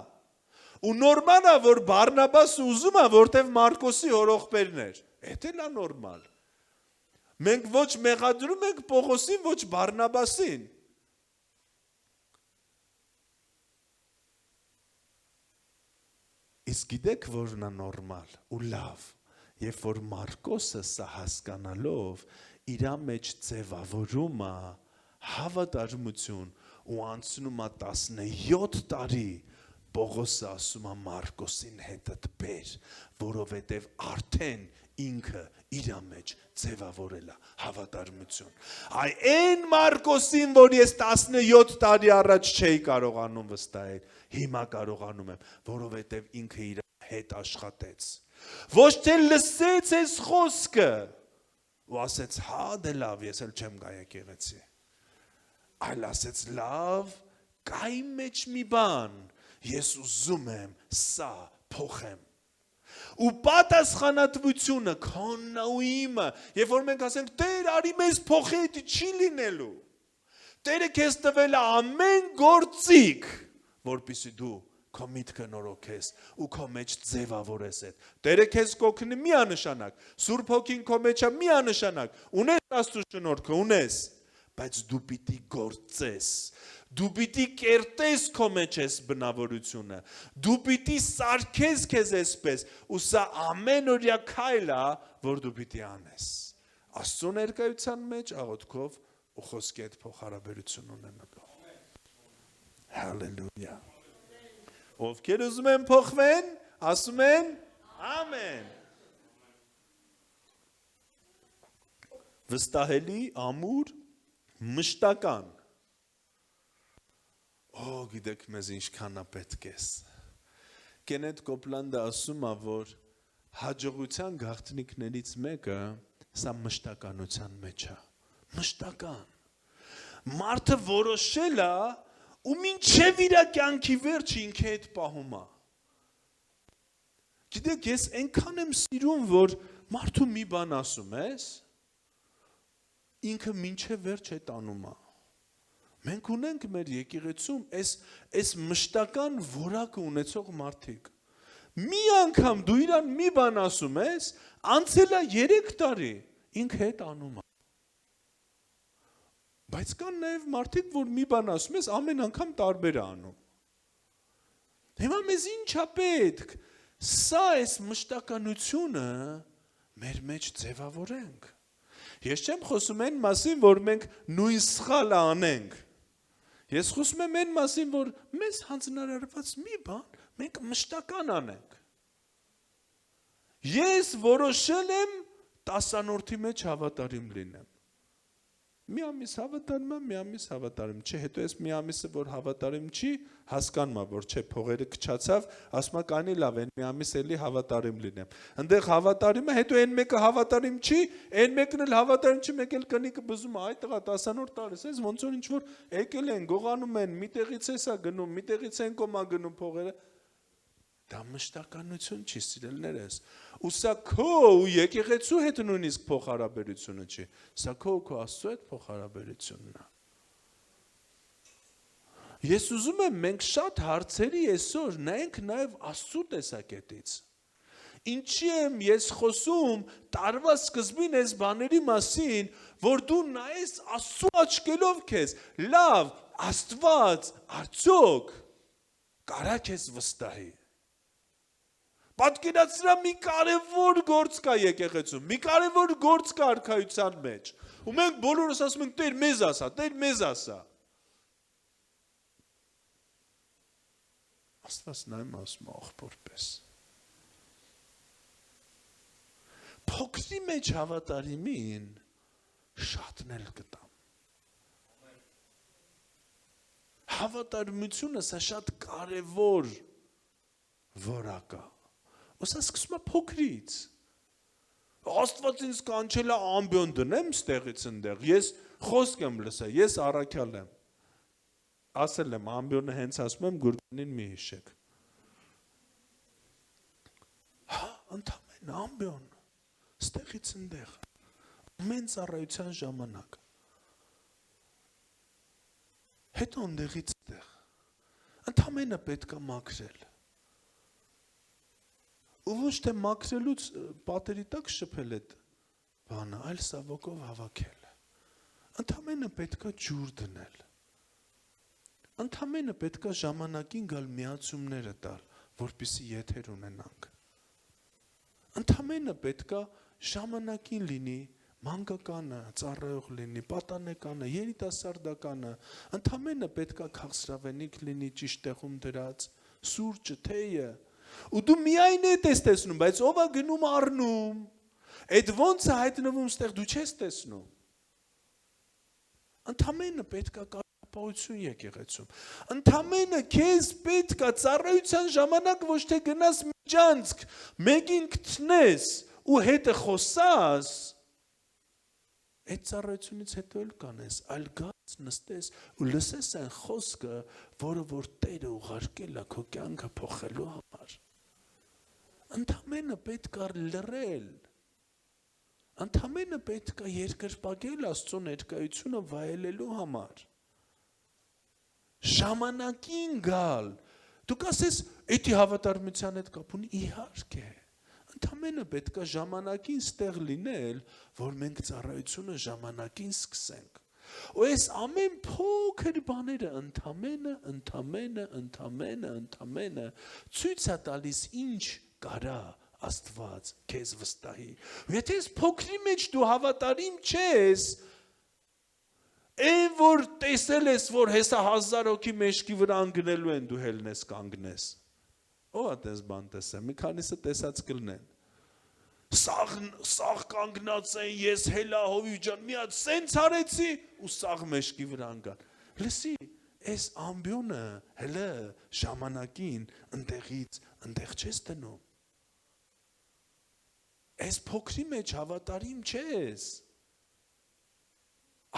Ու նորմալ է, որ Բարնաբասը ուզում է, որտև Մարկոսի հորողբերն էր։ Էդ էլ է նորմալ։ Մենք ոչ մեղադրում ենք Պողոսին, ոչ Բարնաբասին։ Իսկ գիտեք, որն է նորմալ ու լավ, երբ որ Մարկոսը սա հասկանալով իր մեջ ձևավորում է հավատարմություն ու անցնում է 17 տարի, Պողոսը ասում է Մարկոսին հետդ բեր, որովհետև արդեն ինքը իր մեջ ձևավորել է հավատարմություն։ Այն Մարկոսին, որ ես 17 տարի առաջ չէի կարողանում վստահել, հիմա կարողանում եմ, որովհետև ինքը իր հետ աշխատեց։ Ոչ թե լսեց այս խոսքը ու ասեց, հա դե լավ, ես էլ չեմ գա եկեղեցի։ Այլ ասեց, լավ, կա իմ մեջ մի բան, ես ուզում եմ սա փոխեմ։ Ու պատասխանատվությունը քոնն ու իմը, երբ որ մենք ասենք Տեր, արի մեզ փոխի, դա չի լինելու։ Տերը քեզ տվել է ամեն գործիք, որպեսզի դու քո միտքը նորոգես ու քո մեջ ձևավորես այդ։ Տերը քեզ կօգնի միանշանակ, Սուրբ Հոգին քո մեջ է միանշանակ, ունես Աստծո շնորհքը, ունես, բայց դու պիտի գործես։ Դու պիտի կերտես քո մեջ այս բնավորությունը, դու պիտի սարքես քեզ այսպես, ու սա ամենօրյա քայլ է, որ դու պիտի անես։ Աստծո ներկայության մեջ աղոթքով ու խոսքի հետ փոխհարաբերություն ունենալով։ Հալելույա։ Ովքեր ուզում են փոխվեն, ասում են ամեն։ Վստահելի, ամուր, մշտական։ Գիտեք մեզ ինչքան է պետք ես։ Կենեթ Կոպլանդը ասում է, որ հաջողության գաղտնիքներից մեկը սա մշտականության մեջ է։ Մշտական։ Մարդը որոշել է ու մինչև իր կյանքի վերջը ինքը այդ պահում է։ Գիտեք, ես այնքան եմ սիրում, որ մարդու մի բան ասում ես, ինքը մինչև վերջ այդ անում է։ Մենք ունենք մեր եկեղեցում այս մշտական որակը ունեցող մարդիկ։ Մի անգամ դու իրան մի բան ասում ես, անցել է 3 տարի, ինքը այդ անում է։ Բայց կան նաև մարդիկ, որ մի բան ասում ես, ամեն անգամ տարբեր է անում։ Հիմա մեզ ինչ է պետք։ Սա այս մշտականությունը մեր մեջ ձևավորենք։ Ես չեմ խոսում այն մասին, որ մենք նույն սխալը անենք։ Ես խոսում եմ այն մասին, որ մեզ հանձնարարված մի բան մենք մշտական անենք։ Ես որոշել եմ 10-րդի մեջ հավատարիմ լինեմ։ Մի ամիս հավատարիմ եմ, մի ամիս հավատարիմ չի, հետո ես մի ամիսը որ հավատարիմ չի, հասկանում եմ, որ չէ, փողերը քչացավ, ասում եմ կանի լավ, այն մի ամիս էլի հավատարիմ լինեմ։ Այնտեղ հավատարիմ է, հետո այն մեկը հավատարիմ չի, այն մեկն էլ հավատարիմ չի, մեկ էլ կնիկը բզում է, այ տղա 10-րդ տարիս, ես ոնց որ ինչ որ եկել են, գողանում են, միտեղից էսա գնում, միտեղից են կոմա գնում փողերը։ Դա մշտականություն չի, սիրելիներս։ Ու սա քո ու եկեղեցու հետ նույնիսկ փոխհարաբերությունը չի։ Սա քո ու քո Աստծո հետ փոխհարաբերությունն է։ Ես ուզում եմ մենք շատ հարցերի այսօր նայենք նաև Աստծո տեսակետից։ Ինչի եմ ես խոսում տարվա սկզբին այս բաների մասին, որ դու նայես Աստծո աչքերով քեզ, լավ, Աստված արդյոք կարա քեզ վստահի։ Պատկերացրա մի կարևոր գործ կա եկեղեցում, մի կարևոր գործ կա արքայության մեջ, ու մենք բոլորս ասում ենք Տեր մեզ ասա, Տեր մեզ ասա։ Աստված նայում ասում աղբոր պես։ Փոքրի մեջ հավատարիմին շատն էլ կտամ։ Հավատարմությունը սա շատ կարևոր որակ է։ Ոսա սկսում է փոքրից։ Աստված ինձ կանչել է ամբիոն դնեմ ստեղից ընդեղ։ Ես խոսք եմ լսել, ես առաքյալ եմ։ Ասել եմ ամբիոնը հենց ասում եմ գուրգանին մի հիշեք։ Հա, ընդամենը ամբիոն ստեղից ընդեղ։ Ամեն ծառայության ժամանակ։ Հետո ընդեղից ստեղ։ Ընդամենը պետք է մաքրել։ Ու ոչ թե մաքրելուց պատերի տակ շփել այդ բանը, այլ սավոկով հավաքել։ Ընդամենը պետքա ջուր դնել։ Ընդամենը պետքա ժամանակին գալ միացումները տալ, որպեսզի եթեր ունենանք։ Ընդամենը պետքա ժամանակին լինի մանկականը, ծառայող լինի, պատանեկանը, երիտասարդականը, ընդամենը պետքա քաղցրավենիք լինի ճիշտ տեղում դրած, սուրճը, թեյը։ Ու դու միայն էդ ես տեսնում, բայց ով է գնում առնում, այդ ոնց է հայտնվում ստեղ դու չես տեսնում։ Ընդամենը պետքա կարապահություն եկեղեցում։ Ընդամենը քեզ պետքա ծառայության ժամանակ ոչ թե գնաս միջանցք, մեկին գտնես ու հետը խոսաս, այդ ծառայությունից հետո էլ կանես, այլ գաս նստես ու լսես այն խոսքը, որը որ Տերը ուղարկել է քո կյանքը փոխելու համար։ Ընդամենը պետք է լռել։ Ընդամենը պետք է երկրպագել Աստծո ներկայությունը վայելելու համար։ Ժամանակին գալ։ Դու կասես, «Էդի հավատարմության հետ կապ ունի», իհարկե։ Ընդամենը պետք է ժամանակին ստեղ լինել, որ մենք ծառայությունը ժամանակին սկսենք։ Ու այս ամեն փոքր բաները ընդամենը ցույց է տալիս ինչ կարա Աստված քեզ վստահի։ Եթե ես փոքրի մեջ դու հավատարիմ չես, այն որ տեսել ես, որ հեսա 1000 հոգի մեջքի վրա անգնելու են, դու հելնես կանգնես։ Ո՞վ է տես բան տեսել, մի քանիսը տեսած կլնեն։ Սաղ կանգնած են, ես հելա հովիվ ջան, մի հատ սենց արեցի ու սաղ մեջքի վրա անգան։ Լսի, այս ամբիոնը հելը ժամանակին ընդեղ չես դնում։ Այս փոքրի մեջ հավատարիմ չես։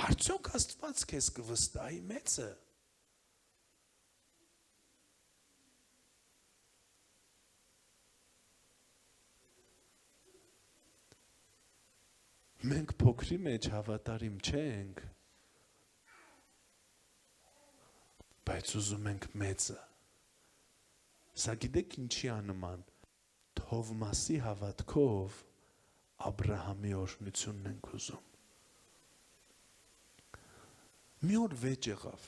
Արդյոք Աստված քեզ կվստահի մեծը։ Մենք փոքրի մեջ հավատարիմ չենք, բայց ուզում ենք մեծը։ Սա գիտեք ինչի անման, Թովմասի հավատքով Աբրահամի օրհնությունն ենք ուզում։ Մի օր վեճ եղավ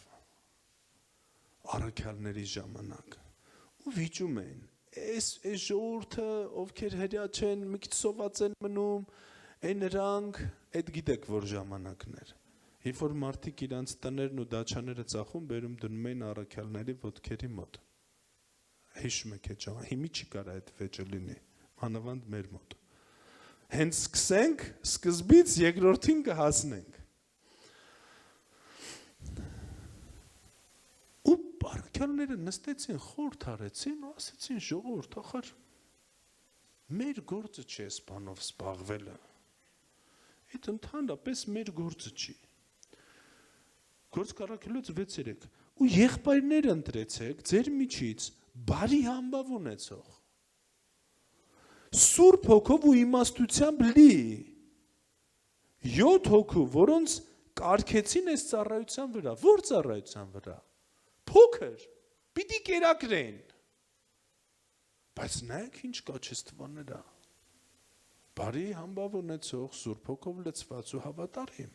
առաքյալների ժամանակ ու վիճում էին, այս ժողովուրդը ովքեր հրյա չեն, մի քիչ սոված են մնում, այն նրանք, այդ գիտեք որ ժամանակներ։ Երբ որ մարդիկ իրանց տներն ու դաչաները ծախում, բերում դնում էին առաքյալների ոտքերի մոտ։ Հիշում եք այդ ժամանակ, հիմի չի կարա այդ վեճը լինի, մանավանդ մեր մոտ։ Հենց սկսենք, սկզբից երկրորդին կհասնենք։ Ու առաքյալները նստեցին, խորհուրդ արեցին ու ասեցին ժողովուրդ, ախր մեր գործը չի այս բանով զբաղվելը։ Այդ ընդհանրապես մեր գործը չի։ Գործ կառաքելուց 6-3 ու եղբայրներ ընտրեցեք ձեր միջից բարի համբավ ունեցող Սուրբ հոգով ու իմաստությամբ լի 7 հոգու, որոնց կարգեցին այս ծառայության վրա, որ ծառայության վրա, փոքր, պիտի կերակրեն, բայց նայեք ինչ կաչեստվաներա, բարի համբավ ունեցող, Սուրբ հոգով լցված ու հավատարիմ,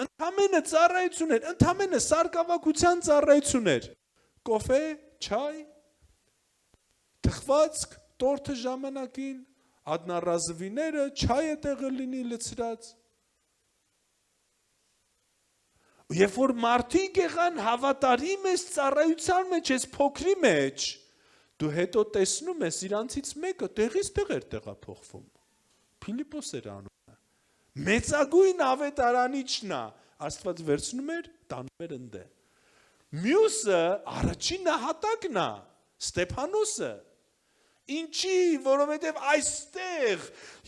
ընդամենը ծառայություններ, ընդամենը սարկավակության ծառայություններ, կոֆե, չայ, թխվածք, տորթը ժամանակին, ադնառազվիները, չայը տեղը լինի լցրած։ Երբ որ մարդիկ եղան հավատարիմ ես ծառայության մեջ, ես փոքրի մեջ, դու հետո տեսնում ես իրանցից մեկը տեղից տեղ էր տեղափոխվում։ Փիլիպոս էր անունը։ Մեծագույն ավետարանիչն է, Աստված վերցնում էր, տանում էր ընդ։ Մյուսը առաջին նահատակն է, Ստեփանոսը։ Ինչի, որովհետև այստեղ,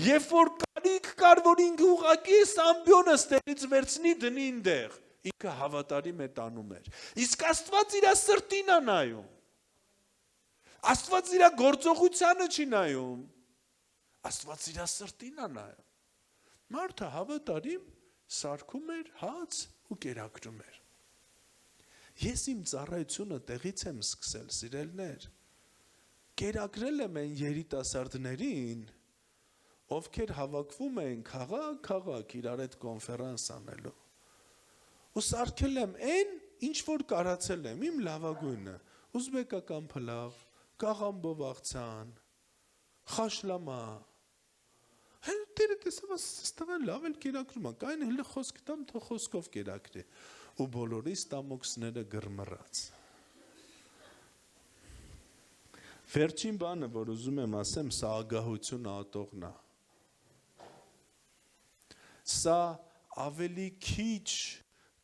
երբ որ կարիք կար, որ ինքը ուղղակի ամբյոնը ստեղից վերցնի դնի ինտեղ, ինքը հավատարիմ է տանում էր։ Իսկ Աստված իր սրտին է նայում։ Աստված իր գործողությանը չի նայում։ Աստված իր սրտին է նայում։ Մարդը հավատարիմ սարքում էր հաց ու կերակրում էր։ Ես իմ ծառայությունը տեղից եմ սկսել, սիրելներ։ Կերակրել եմ այն երիտասարդներին, ովքեր հավաքվում են քաղաք իրար հետ կոնֆերանս անելու։ Ու սարքել եմ այն, ինչ որ կարացել եմ, իմ լավագույնը, ուզբեկական փլավ, կաղամբով աղցան, խաշլամա։ Տերը տեսավ, ստեղան լավ էլ կերակրում է, կային հլը խոսք տամ, թող խոսքով կերակրի։ Ու բոլորի ստամոքսները գրմռած։ Վերջին բանը, որ ուզում եմ ասեմ, սա ագահություն ատողն է։ Սա ավելի քիչ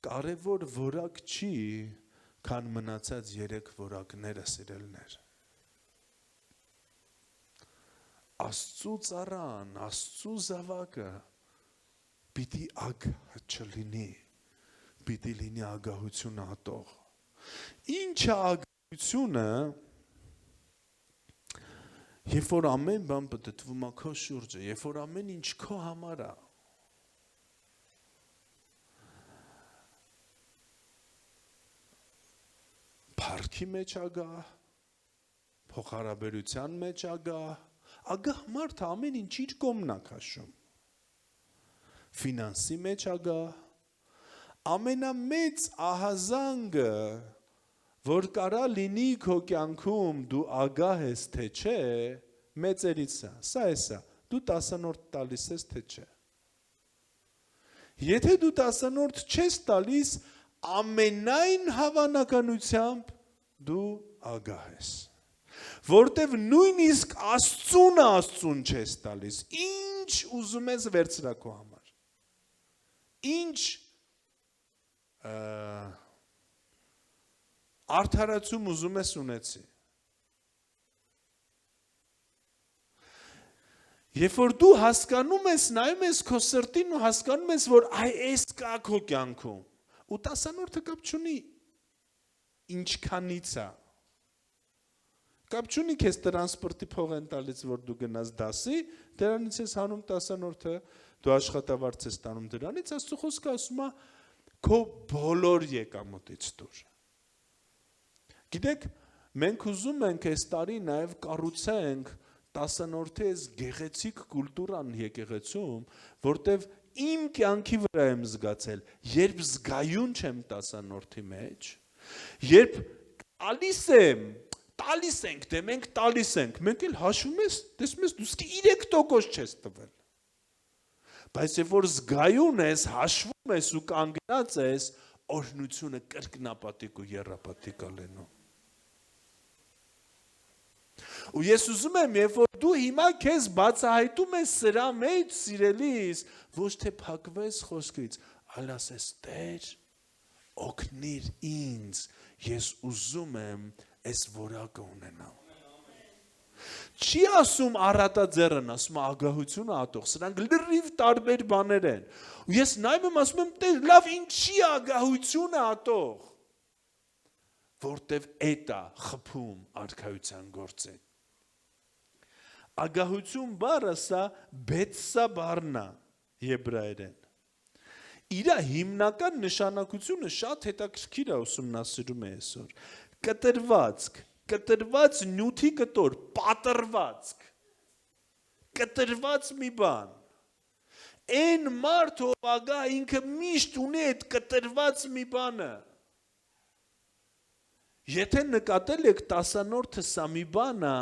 կարևոր որակ չի, քան մնացած 3 որակները, սիրելներ։ Աստծու ծառան, Աստծու զավակը պիտի ագահ չլինի, պիտի լինի ագահություն ատող։ Ինչ է ագահությունը, երբ որ ամեն բան պտտվում է քո շուրջը, երբ որ ամեն ինչ քո համար է, փառքի մեջ ագահ, փոխհարաբերության մեջ ագահ մարդը ամեն ինչ իր կողմն է քաշում, ֆինանսի մեջ ագահ, ամենամեծ ահազանգը, որ կարա լինի քո կյանքում դու ագահ ես թե չէ, մեծերից սա է սա, դու 10-րդ տալիս ես թե չէ։ Եթե դու 10-րդ չես տալիս, ամենայն հավանականությամբ դու ագահ ես։ Որտև նույնիսկ Աստծուն չես տալիս, ինչ ուզում ես վերցրա քո համար։ Ինչ արդարացում ուզում ես ունեցի։ Երբ որ դու հասկանում ես, նայում ես քո սրտին ու հասկանում ես, որ այս կա քո կյանքում, ու 10-րդը կապ չունի ինչքանից է։ Կապ չունի քեզ տրանսպորտի փող են տալիս, որ դու գնաս դասի, դրանից ես հանում 10-րդը, դու աշխատավարձ ես տանում դրանից, Աստծո խոսքը ասում է քո բոլոր եկամուտից դուր։ Գիտեք, մենք ուզում ենք այս տարի նաև կառուցենք 10-րդի այս գեղեցիկ կուլտուրան եկեղեցում, որտև իմ կյանքի վրա եմ զգացել, երբ զգայուն չեմ 10-րդի մեջ, երբ ալիս եմ տալիս ենք, դե մենք տալիս ենք, մենք էլ հաշվում ես, տեսնում ես, դու սկի 3% չես տվել։ Բայց երբ որ զգայուն ես, հաշվում ես ու կանգնած ես, օրհնությունը կրկնապատիկ ու եռապատիկ է լինում։ Ու ես ուզում եմ, երբ որ դու հիմա քեզ բացահայտում ես սրա մեջ, սիրելիս, ոչ թե փակվես խոսքից, այլ ասես, Տեր, օգնիր ինձ, ես ուզում եմ այս որակը ունենամ։ Չի ասում առատաձեռն, ասում ագահությունը ատող, սրանք լրիվ տարբեր բաներ են։ Ու ես նայում եմ, ասում եմ, Տեր, լավ, ինչի ագահությունը ատող, որտև էդ է խփում արքայության գործին։ Ագահություն բառը սա բեցսա բառն է եբրայերեն։ Իր հիմնական նշանակությունը շատ հետաքրքիր է ուսումնասիրում է այսօր։ Կտրվածք, կտրված նյութի կտոր, պատրվածք, կտրված մի բան։ Այն մարդ ով ագահ ինքը միշտ ունի այդ կտրված մի բանը։ Եթե նկատել եք տասանորդը սա մի բան է,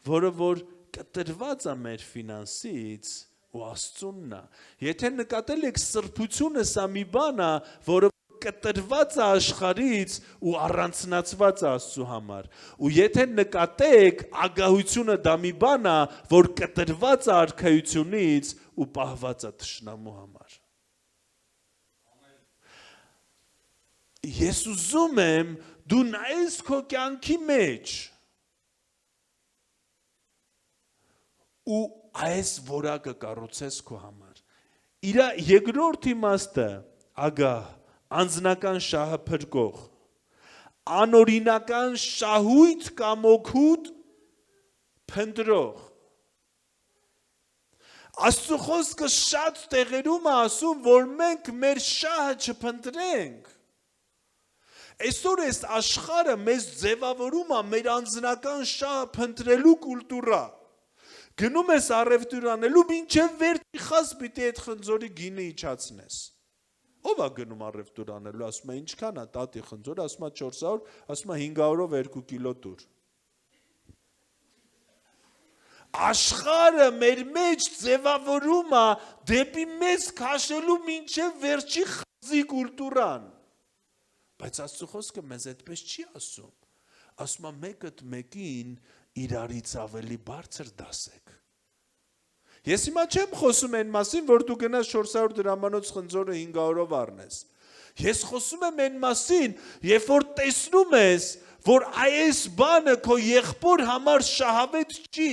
որը որ կտրված է մեր ֆինանսից ու Աստծունն է։ Եթե նկատել եք սրբությունը սա մի բան է, որը կտրված է աշխարհից ու առանձնացված է Աստծու համար։ Ու եթե նկատեք ագահությունը դա մի բան է, որ կտրված է արքայությունից ու պահված է թշնամու համար։ Ես ուզում եմ դու նայես քո կյանքի մեջ ու այս որակը կառուցես քո համար։ Իր երկրորդ իմաստը ագահ, անձնական շահը փրկող, անօրինական շահույթ կամ օգուտ փնտրող։ Աստծո խոսքը շատ տեղերում է ասում, որ մենք մեր շահը չփնտրենք։ Այսօր այս աշխարհը մեզ ձևավորում է մեր անձնական շահը փնտրելու կուլտուրա։ Գնում ես առևտուր անելու, մինչև վերջի խազ պիտի այդ խնձորի գինը իջացնես։ Ո՞վ է գնում առևտուր անելու, ասում է ինչքան է տատի խնձորը, ասում է 400, ասում է 500-ով 2 կիլո տուր։ Աշխարհը մեր մեջ ձևավորում է դեպի մեզ քաշելու մինչև վերջի խազի կուլտուրան։ Բայց Աստծո խոսքը մեզ այդպես չի ասում։ Ասում է մեկդ մեկին իրարից ավելի բարձր դասեք։ Ես հիմա չեմ խոսում այն մասին, որ դու գնաս 400 դրամանոց խնձորը 500-ով առնես։ Ես խոսում եմ այն մասին, երբ որ տեսնում ես, որ այս բանը քո եղբոր համար շահավետ չի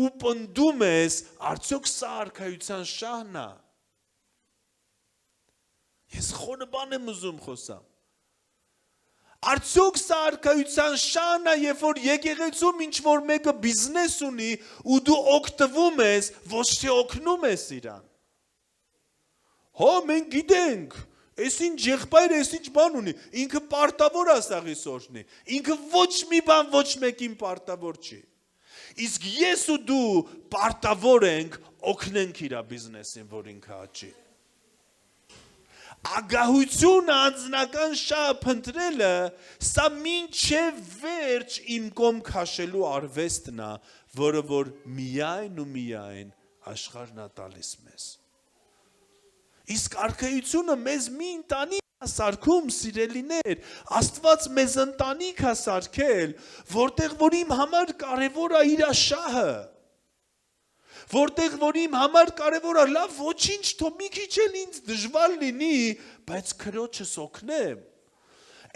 ու պնդում ես, արդյոք սա արքայության շահն է։ Ես խորը բան եմ ուզում խոսամ։ Արդյոք սա արքայության շահն է, երբ որ եկեղեցում ինչ-որ մեկը բիզնես ունի ու դու օգտվում ես, ոչ թե օգնում ես իրան։ Հո մենք գիտենք, այս ինչ եղբայրը, այս ինչ բան ունի, ինքը պարտավոր է սաղի սորնի, ինքը ոչ մի բան ոչ մեկին պարտավոր չի։ Իսկ ես ու դու պարտավոր ենք օգնենք իր բիզնեսին, որ ինքը աճի։ Ագահությունը անձնական շահը փնտրելը, սա մինչև վերջ իմ կողմ քաշելու արվեստն է, որը որ միայն ու միայն աշխարհն է տալիս մեզ։ Իսկ արքայությունը մեզ մի ընտանիք է սարքում, սիրելիներ, Աստված մեզ ընտանիք է սարքել, որտեղ որ իմ համար կարևոր է իր շահը։ Որտեղ որ իմ համար կարևոր է, լավ, ոչինչ, թող մի քիչ էլ ինձ դժվար լինի, բայց քրոջս օգնեմ։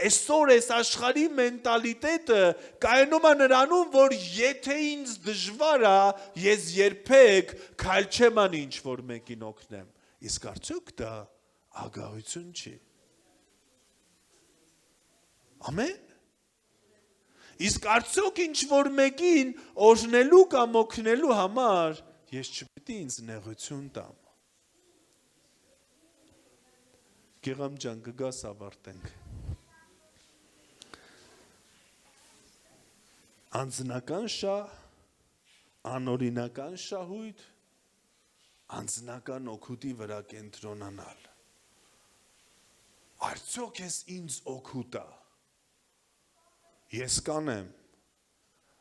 Այսօր այս աշխարհի մենտալիտետը կայանում է նրանում, որ եթե ինձ դժվար է, ես երբեք քայլ չեմ անի ինչ-որ մեկին օգնեմ։ Իսկ արդյոք դա ագահություն չի։ Ամեն։ Իսկ արդյոք ինչ-որ մեկին օրհնելու կամ օգնելու համար ես չպետք է ինձ նեղություն տամ։ Գեղամ ջան, գգաս ավարտենք։ Անձնական շահ, անօրինական շահույթ, անձնական օգուտի վրա կենտրոնանալ։ Արդյոք ես ինձ օգուտ է։ Ես կանեմ,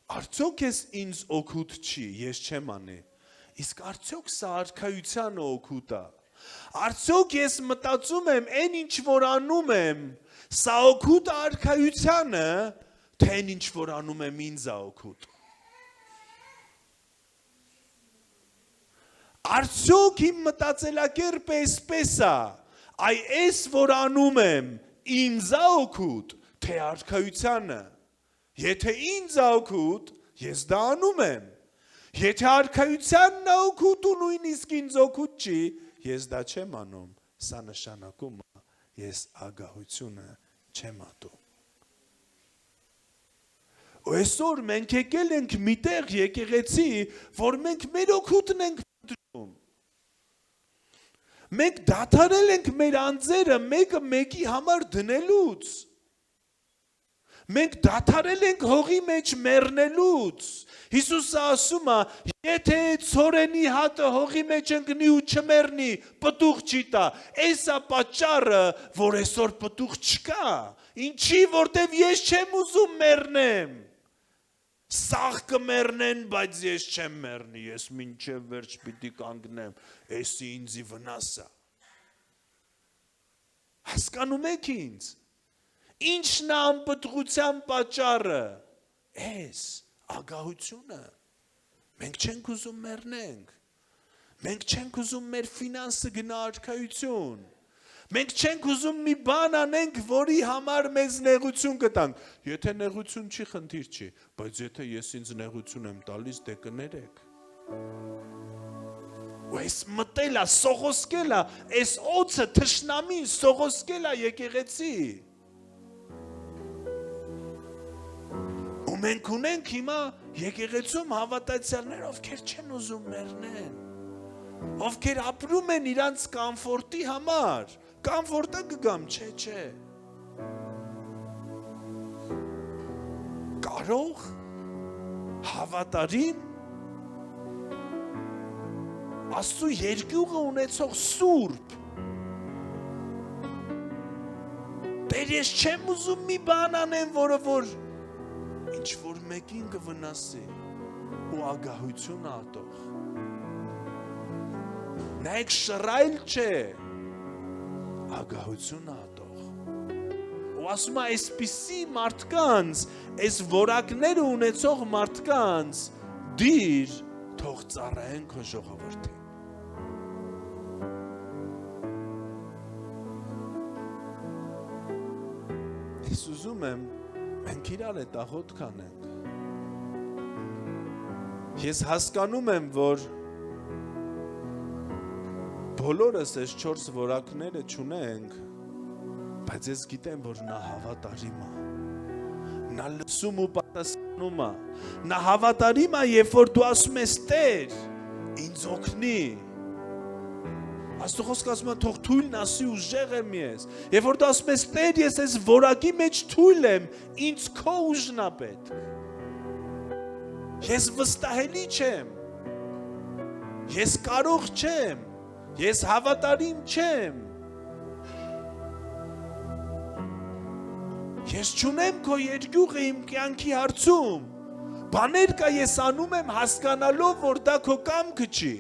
Արդյոք ես ինձ օգուտ չի, ես չեմ անի։ Իսկ արդյոք սա արքայությանը օգուտ է։ Արդյոք ես մտածում եմ, այն ինչ որ անում եմ, սա օգուտ է արքայությանը, թե այն ինչ որ անում եմ ինձ է օգուտ։ Արդյոք իմ մտածելակերպը էսպես է, այ էս որ անում եմ, ինձ է օգուտ, թե արքայությանը։ Եթե ինձ է օգուտ, ես դա անում եմ։ Եթե արքայությանն է օգուտ ու նույնիսկ ինձ օգուտ չի, ես դա չեմ անում, սա նշանակում է, ես ագահությունը չեմ ատում։ Ու այսօր մենք եկել ենք միտեղ եկեղեցի, որ մենք մեր օգուտն ենք փնտրում։ Մենք դադարել ենք մեր անձերը մեկը մեկի համար դնելուց։ Մենք դադարել ենք հողի մեջ մեռնելուց։ Հիսուսը ասում է, եթե ցորենի հատը հողի մեջ ընկնի ու չմեռնի, պտուղ չի տա։ Էս է պատճառը, որ այսօր պտուղ չկա։ Ինչի, որտև ես չեմ ուզում մեռնեմ։ Սաղ կմեռնեն, բայց ես չեմ մեռնի, ես մինչև վերջ պիտի կանգնեմ, էսի ինձի վնաս է։ Հասկանում եք ինձ։ Ինչն է անպտղության պատճառը։ Էս ագահությունը։ Մենք չենք ուզում մեռնենք։ Մենք չենք ուզում մեր ֆինանսը գնա արքայություն։ Մենք չենք ուզում մի բան անենք, որի համար մեզ նեղություն կտանք։ Եթե նեղություն չի, խնդիր չի, բայց եթե ես ինձ նեղություն եմ տալիս, դե կներեք։ Ու այս մտելա, սողոսկելա, այս օծը թշնամին սողոսկելա եկեղեցի։ Ու մենք ունենք հիմա եկեղեցում հավատացյալներ, ովքեր չեն ուզում մեռնեն, ովքեր ապրում են իրանց կամֆորտի համար, կամֆորտը կգամ, չէ։ Կարող, հավատարիմ, Աստծո երկյուղը ունեցող սուրբ, Տեր ես չեմ ուզում մի բան անեմ, որը որ ինչ որ մեկին կվնասի ու ագահություն ատող։ Նայեք շռայլ չէ, ագահություն ատող։ Ու ասում է այսպիսի մարդկանց, այս որակները ունեցող մարդկանց դիր թող ծառայեն քո ժողովրդին։ Ես ուզում եմ մենք իրար հետ աղոթք անենք։ Ես հասկանում եմ, որ բոլորս այս 4 որակները չունենք, բայց ես գիտեմ, որ նա հավատարիմ է։ Նա լսում ու պատասխանում է։ Նա հավատարիմ է, երբ որ դու ասում ես Տեր, ինձ օգնի։ Աստծո խոսքը ասում է, թող թույլն ասի ուժեղ եմ ես։ Երբ որ դու ասում ես Տեր, ես այս որակի մեջ թույլ եմ, ինձ քո ուժն է պետք։ Ես վստահելի չեմ։ Ես կարող չեմ։ Ես հավատարիմ չեմ։ Ես չունեմ քո երկյուղը իմ կյանքի հարցում։ Բաներ կա ես անում եմ հասկանալով, որ դա քո կամքը չի։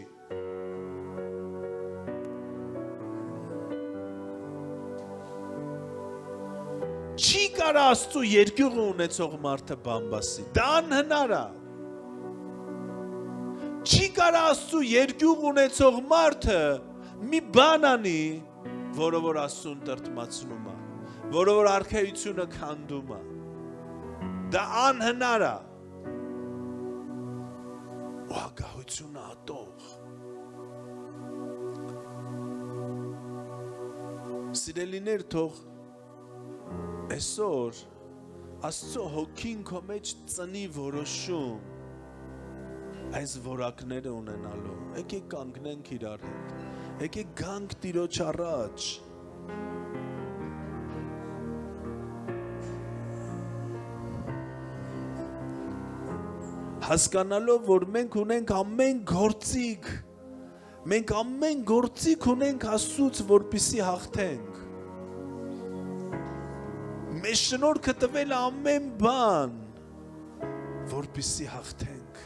Չի կարա Աստծո երկյուղը ունեցող մարդը բամբասի։ Դա անհնար է։ Չի կարա Աստծո երկյուղ ունեցող մարդը մի բան անի, որը որ Աստծուն տրտմացնում է, որը որ արքայությունը քանդում է։ Դա անհնար է։ Ու ագահությունը ատող։ Սիրելիներ, թող այսօր Աստծո հոգին քո մեջ ծնի որոշում այս որակները ունենալու։ Եկեք կանգնենք իրար հետ։ Եկեք գանք Տիրոջ առաջ։ Հասկանալով, որ մենք ունենք ամեն գործիք, մենք ամեն գործիք ունենք Աստծուց, որպեսզի հաղթենք։ Մեզ շնորհքը տվել ամեն բան, որպեսզի հաղթենք։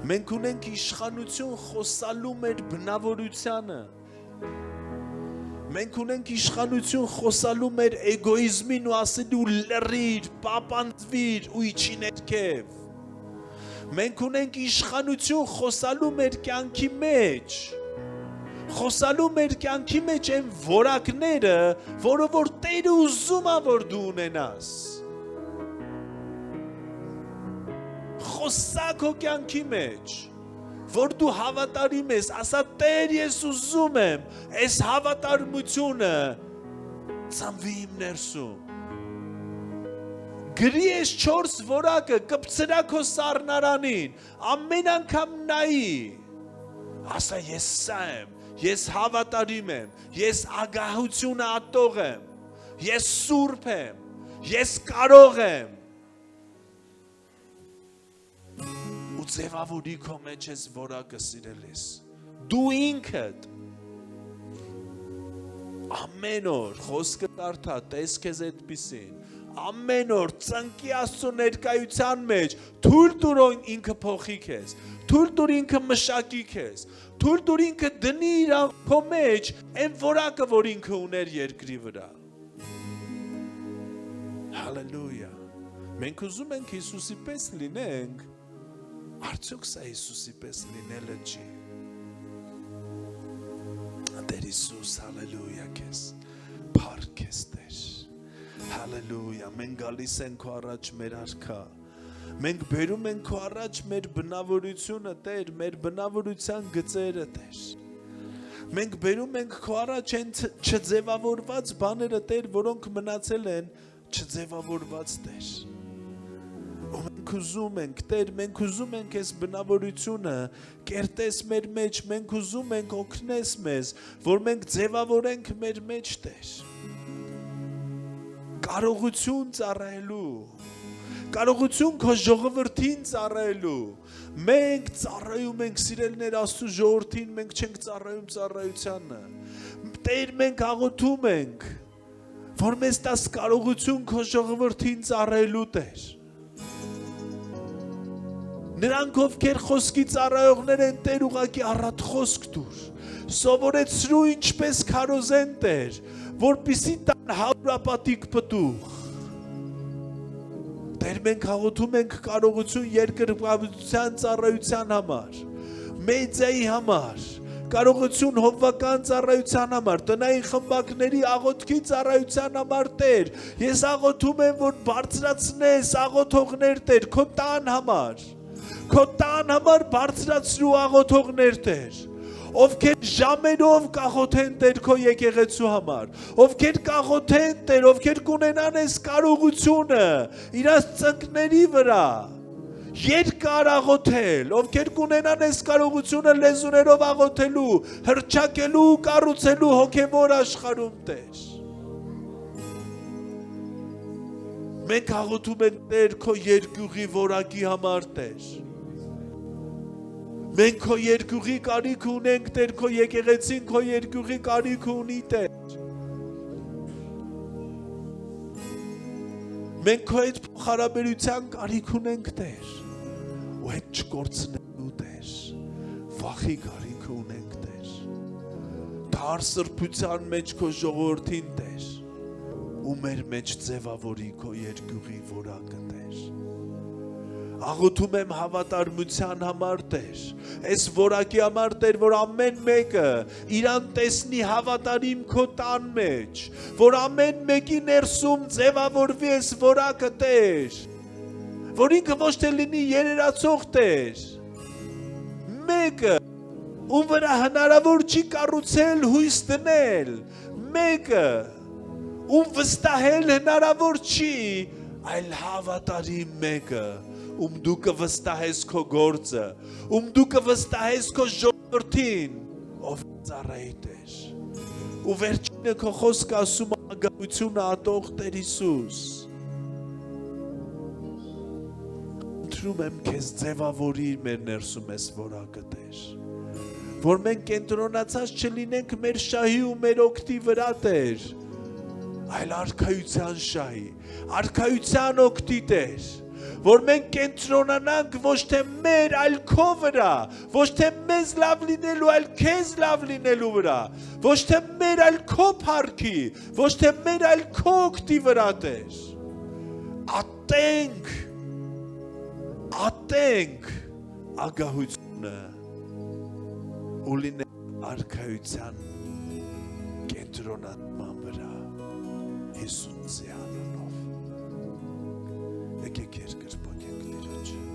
Մենք ունենք իշխանություն խոսալու մեր բնավորությանը։ Մենք ունենք իշխանություն խոսալու մեր էգոիզմին ու ասելու լռիր, պապանձվիր ու իջի ներքև։ Մենք ունենք իշխանություն խոսալու մեր կյանքի մեջ։ Խոսալու մեր կյանքի մեջ են որակները, որը որ Տերը ուզում է որ դու ունենաս։ Խոսա քո կյանքի մեջ, որ դու հավատարիմ ես, ասա Տեր ես ուզում եմ, այս հավատարմությունը ծնվի իմ ներսում։ Գրի ես 4 որակը, կպցրա քո սառնարանին, ամեն անգամ նայի, ասա ես սա եմ, ես հավատարիմ եմ, ես ագահությունը ատող եմ, ես սուրբ եմ, ես կարող եմ։ Ու ձևավորի քո մեջ ես որակը սիրելիս։ Դու ինքդ ամեն օր խոսքը կարդա, տես քեզ այդպիսին, ամեն օր ծնկի Աստծո ներկայության մեջ թույլ տուր ինքը փոխի քեզ, թույլ տուր ինքը մշակի քեզ, թույլ տուր ինքը դնի իր քո մեջ այն որակը, որ ինքը ուներ երկրի վրա։ Հալելույա։ Մենք ուզում ենք Հիսուսի պես լինենք, արդյոք սա Հիսուսի պես լինելը չի։ Տեր Հիսուս, հալելույա քեզ, փառք քեզ Տեր, հալելույա, մենք գալիս ենք քո առաջ մեր արքա, մենք բերում ենք քո առաջ մեր բնավորությունը Տեր, մեր բնավորության գծերը Տեր, մենք բերում ենք քո առաջ այն չձևավորված բաները Տեր, որոնք մնացել են չձևավորված Տեր։ Ու մենք ուզում ենք, Տեր, մենք ուզում ենք այս բնավորությունը կերտես մեր մեջ, մենք ուզում ենք օգնես մեզ, որ մենք ձևավորենք մեր մեջ, Տեր։ Կարողություն ծառայելու, կարողություն քո ժողովրդին ծառայելու։ Մենք ծառայում ենք սիրելներ Աստծո ժողովրդին, մենք չենք ծառայում ծառայությանը։ Տեր, մենք աղոթում ենք, որ մեզ տաս կարողություն քո ժողովրդին ծառայելու, Տեր։ Նրանք ովքեր խոսքի ծառայողներ են, Տեր, ուղղակի առատ խոսք տուր, սովորեցրու ինչպես քարոզեն, Տեր, որպեսզի տան հարուրապատիկ պտուղ։ Տեր, մենք աղոթում ենք կարողություն երկրպագության ծառայության համար, մեդիայի համար, կարողություն հովվական ծառայության համար, տնային խմբակների աղոթքի ծառայության համար, Տեր, ես աղոթում եմ, որ բարձրացնես աղոթողներ, Տեր, քո տան համար, քո տան համար բարձրացրու աղոթողներ, Տեր, ովքեր ժամերով կաղոթեն, Տեր, քո եկեղեցու համար, ովքեր կաղոթեն, Տեր, ովքեր կունենան այս կարողությունը իրաց ծնկների վրա, երկար աղոթել, ովքեր կունենան այս կարողությունը լեզուներով աղոթելու, հռչակելու, կառուցելու հոգևոր աշխարհում, Տեր։ Մենք աղոթում ենք, Տեր, քո երկյուղի որակի համար, Տեր։ Մենք քո երկյուղի կարիք ունենք, Տեր, քո եկեղեցին քո երկյուղի կարիք ունի, Տեր։ Մենք քո այդ փոխհարաբերության կարիք ունենք, Տեր, ու այդ չկորցնելու, Տեր, վախի կարիք ունենք, Տեր, դար սրբության մեջ քո ժողովրդին, Տեր, ու մեր մեջ ձևավորի քո երկյուղի որակը, Տեր։ Աղոթում եմ հավատարմության համար, Տեր, այս որակի համար, Տեր, որ ամեն մեկը իրան տեսնի հավատարիմ քո տան մեջ, որ ամեն մեկի ներսում ձևավորվի այս որակը, Տեր, որ ինքը ոչ թե լինի երերացող, Տեր, մեկը, ում վրա հնարավոր չի կառուցել հույս դնել, մեկը, ում վստահել հնարավոր չի, այլ հավատարիմ մեկը, ում դու կվստահես քո գործը, ում դու կվստահես քո ժողովրդին, ով ծառայի, Տեր, ու վերջինը քո խոսքը ասում է ագահությունը ատող, Տեր Հիսուս, ընտրում եմ քեզ ձևավորիր մեր ներսում ես որակը, Տեր, որ մենք կենտրոնացած չլինենք մեր շահի ու մեր օգտի վրա, Տեր, այլ արքայության շահի, արքայության օգտի Տեր, որ մենք կենտրոնանանք ոչ թե մեր, այլ քո վրա, ոչ թե մեզ լավ լինելու, այլ քեզ լավ լինելու վրա, ոչ թե մեր, այլ քո փառքի, ոչ թե մեր, այլ քո օգտի վրա, Տեր, ատենք ագահությունը ու լինենք արքայության կենտրոնանման վրա Հիսուսի անունով եկեք երկրպագենք Տիրոջը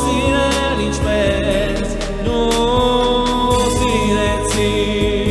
Sirel, ինչպես նու սիրեցի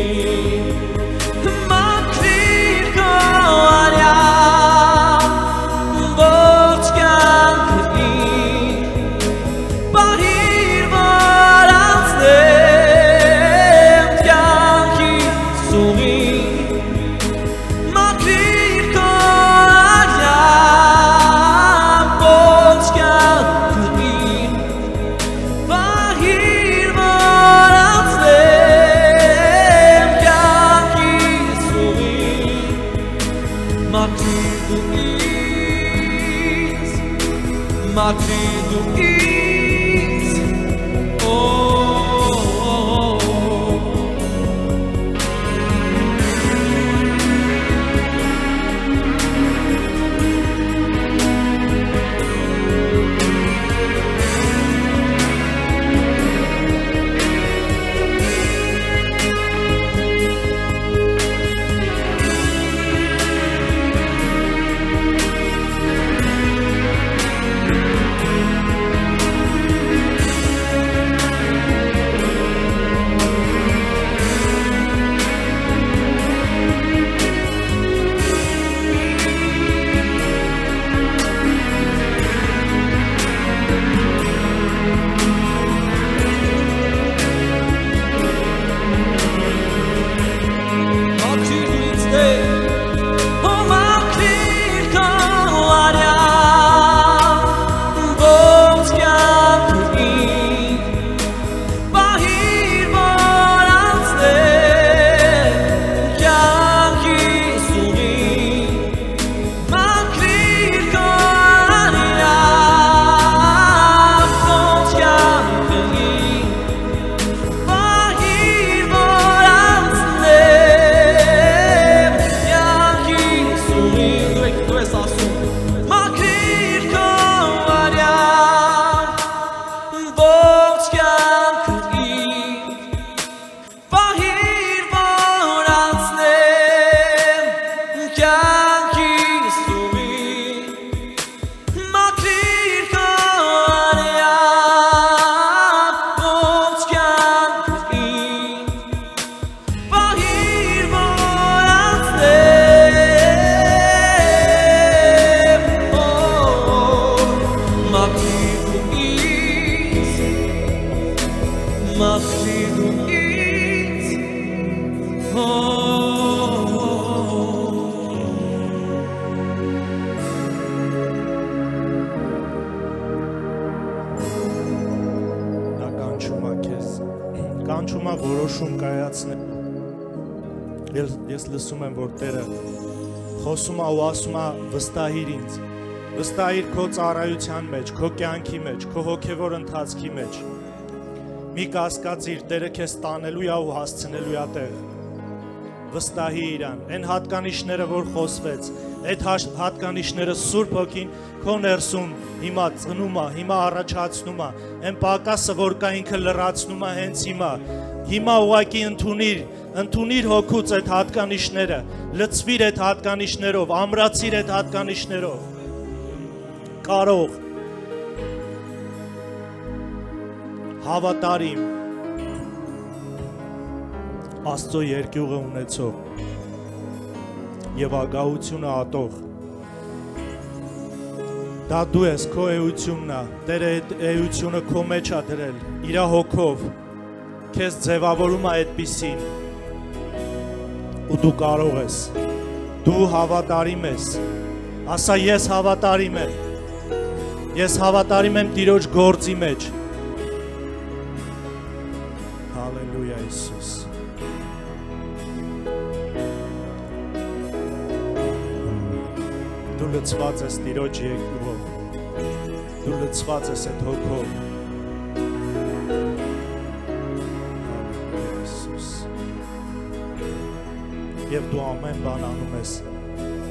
Մախրիդու ինձ Նա կանչում է քեզ, կանչում է որոշում կայացնել։ Ես լսում եմ, որ Տերը խոսում է ու ասում է վստահիր ինձ, վստահիր քո ծառայության մեջ, քո կյանքի մեջ, քո հոգևոր ընթացքի մեջ։ Մի կասկածիր, Տերը քեզ տանելու է ու հասցնելու է տեղ։ Վստահի իրան, այն հատկանիշները, որ խոսվեց, այդ հատկանիշները Սուրբ Հոգին քո ներսում հիմա ծնում է, հիմա առաջացնում է, այն պակասը, որ կա ինքը լրացնում է հենց հիմա։ Հիմա ուղղակի ընդունիր հոգուց այդ հատկանիշները, լցվիր այդ հատկանիշներով, ամրացիր այդ հատկանիշներով։ Կարող, հավատարիմ, Աստծո երկյուղը ունեցող և ագահությունը ատող։ Դա դու ես, քո էությունն է, Տերը այդ էությունը քո մեջ է դրել, իրա հոգով, քեզ ձևավորում է այդպիսին, ու դու կարող ես, դու հավատարիմ ես, ասա ես հավատարիմ եմ Տիրոջ գործի մեջ։ Հալելույա Իսուս։ Դու լցված ես Տիրոջ երկյուղով, դու լցված ես այդ հոգով։ Հալելույա Իսուս։ Եվ դու ամեն բան անում ես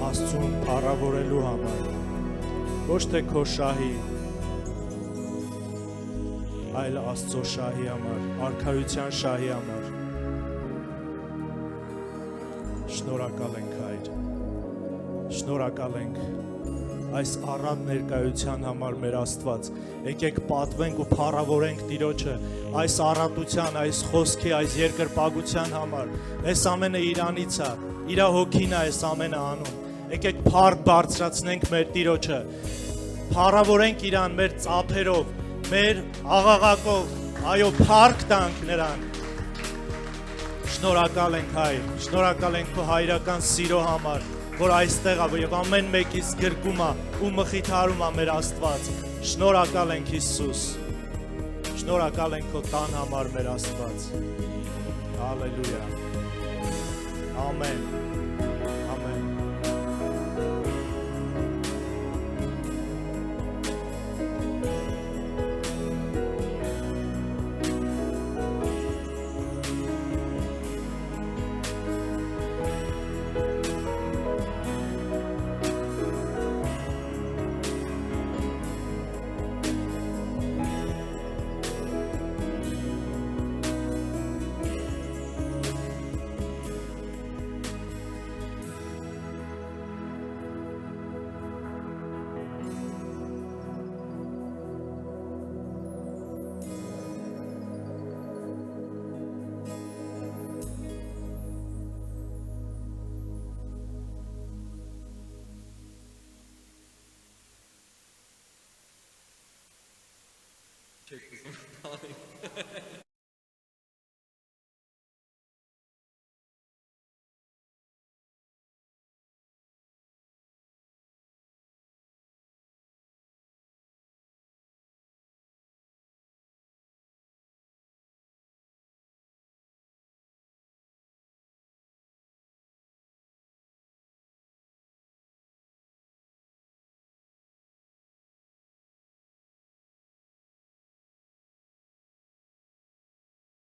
Աստծուն փառավորելու համար, ոչ թե քո շահի, այլ Աստծո շահի համար, արքայության շահի համար։ Շնորհակալ ենք, Հայր, շնորհակալ ենք այս առատ ներկայության համար մեր Աստված։ Եկեք պատվենք ու փառավորենք Տիրոջը այս առատության, այս խոսքի, այս երկրպագության համար։ Այս ամենը Իրանից է, Իր հոգին է այս ամենը անում։ Եկեք փառք բարձրացնենք մեր Տիրոջը, փառավորենք Իրան մեր ծափերով, մեր աղաղակով, այո, փառք տանք նրան։ Շնորհակալ ենք, Հայր, շնորհակալ ենք քո հայրական սիրո համար, որ այստեղ է եւ ամեն մեկից գրկում է ու մխիթարում է մեր Աստված։ Շնորհակալ ենք Հիսուս։ Շնորհակալ ենք քո տան համար մեր Աստված։ Հալելույա։ Ամեն։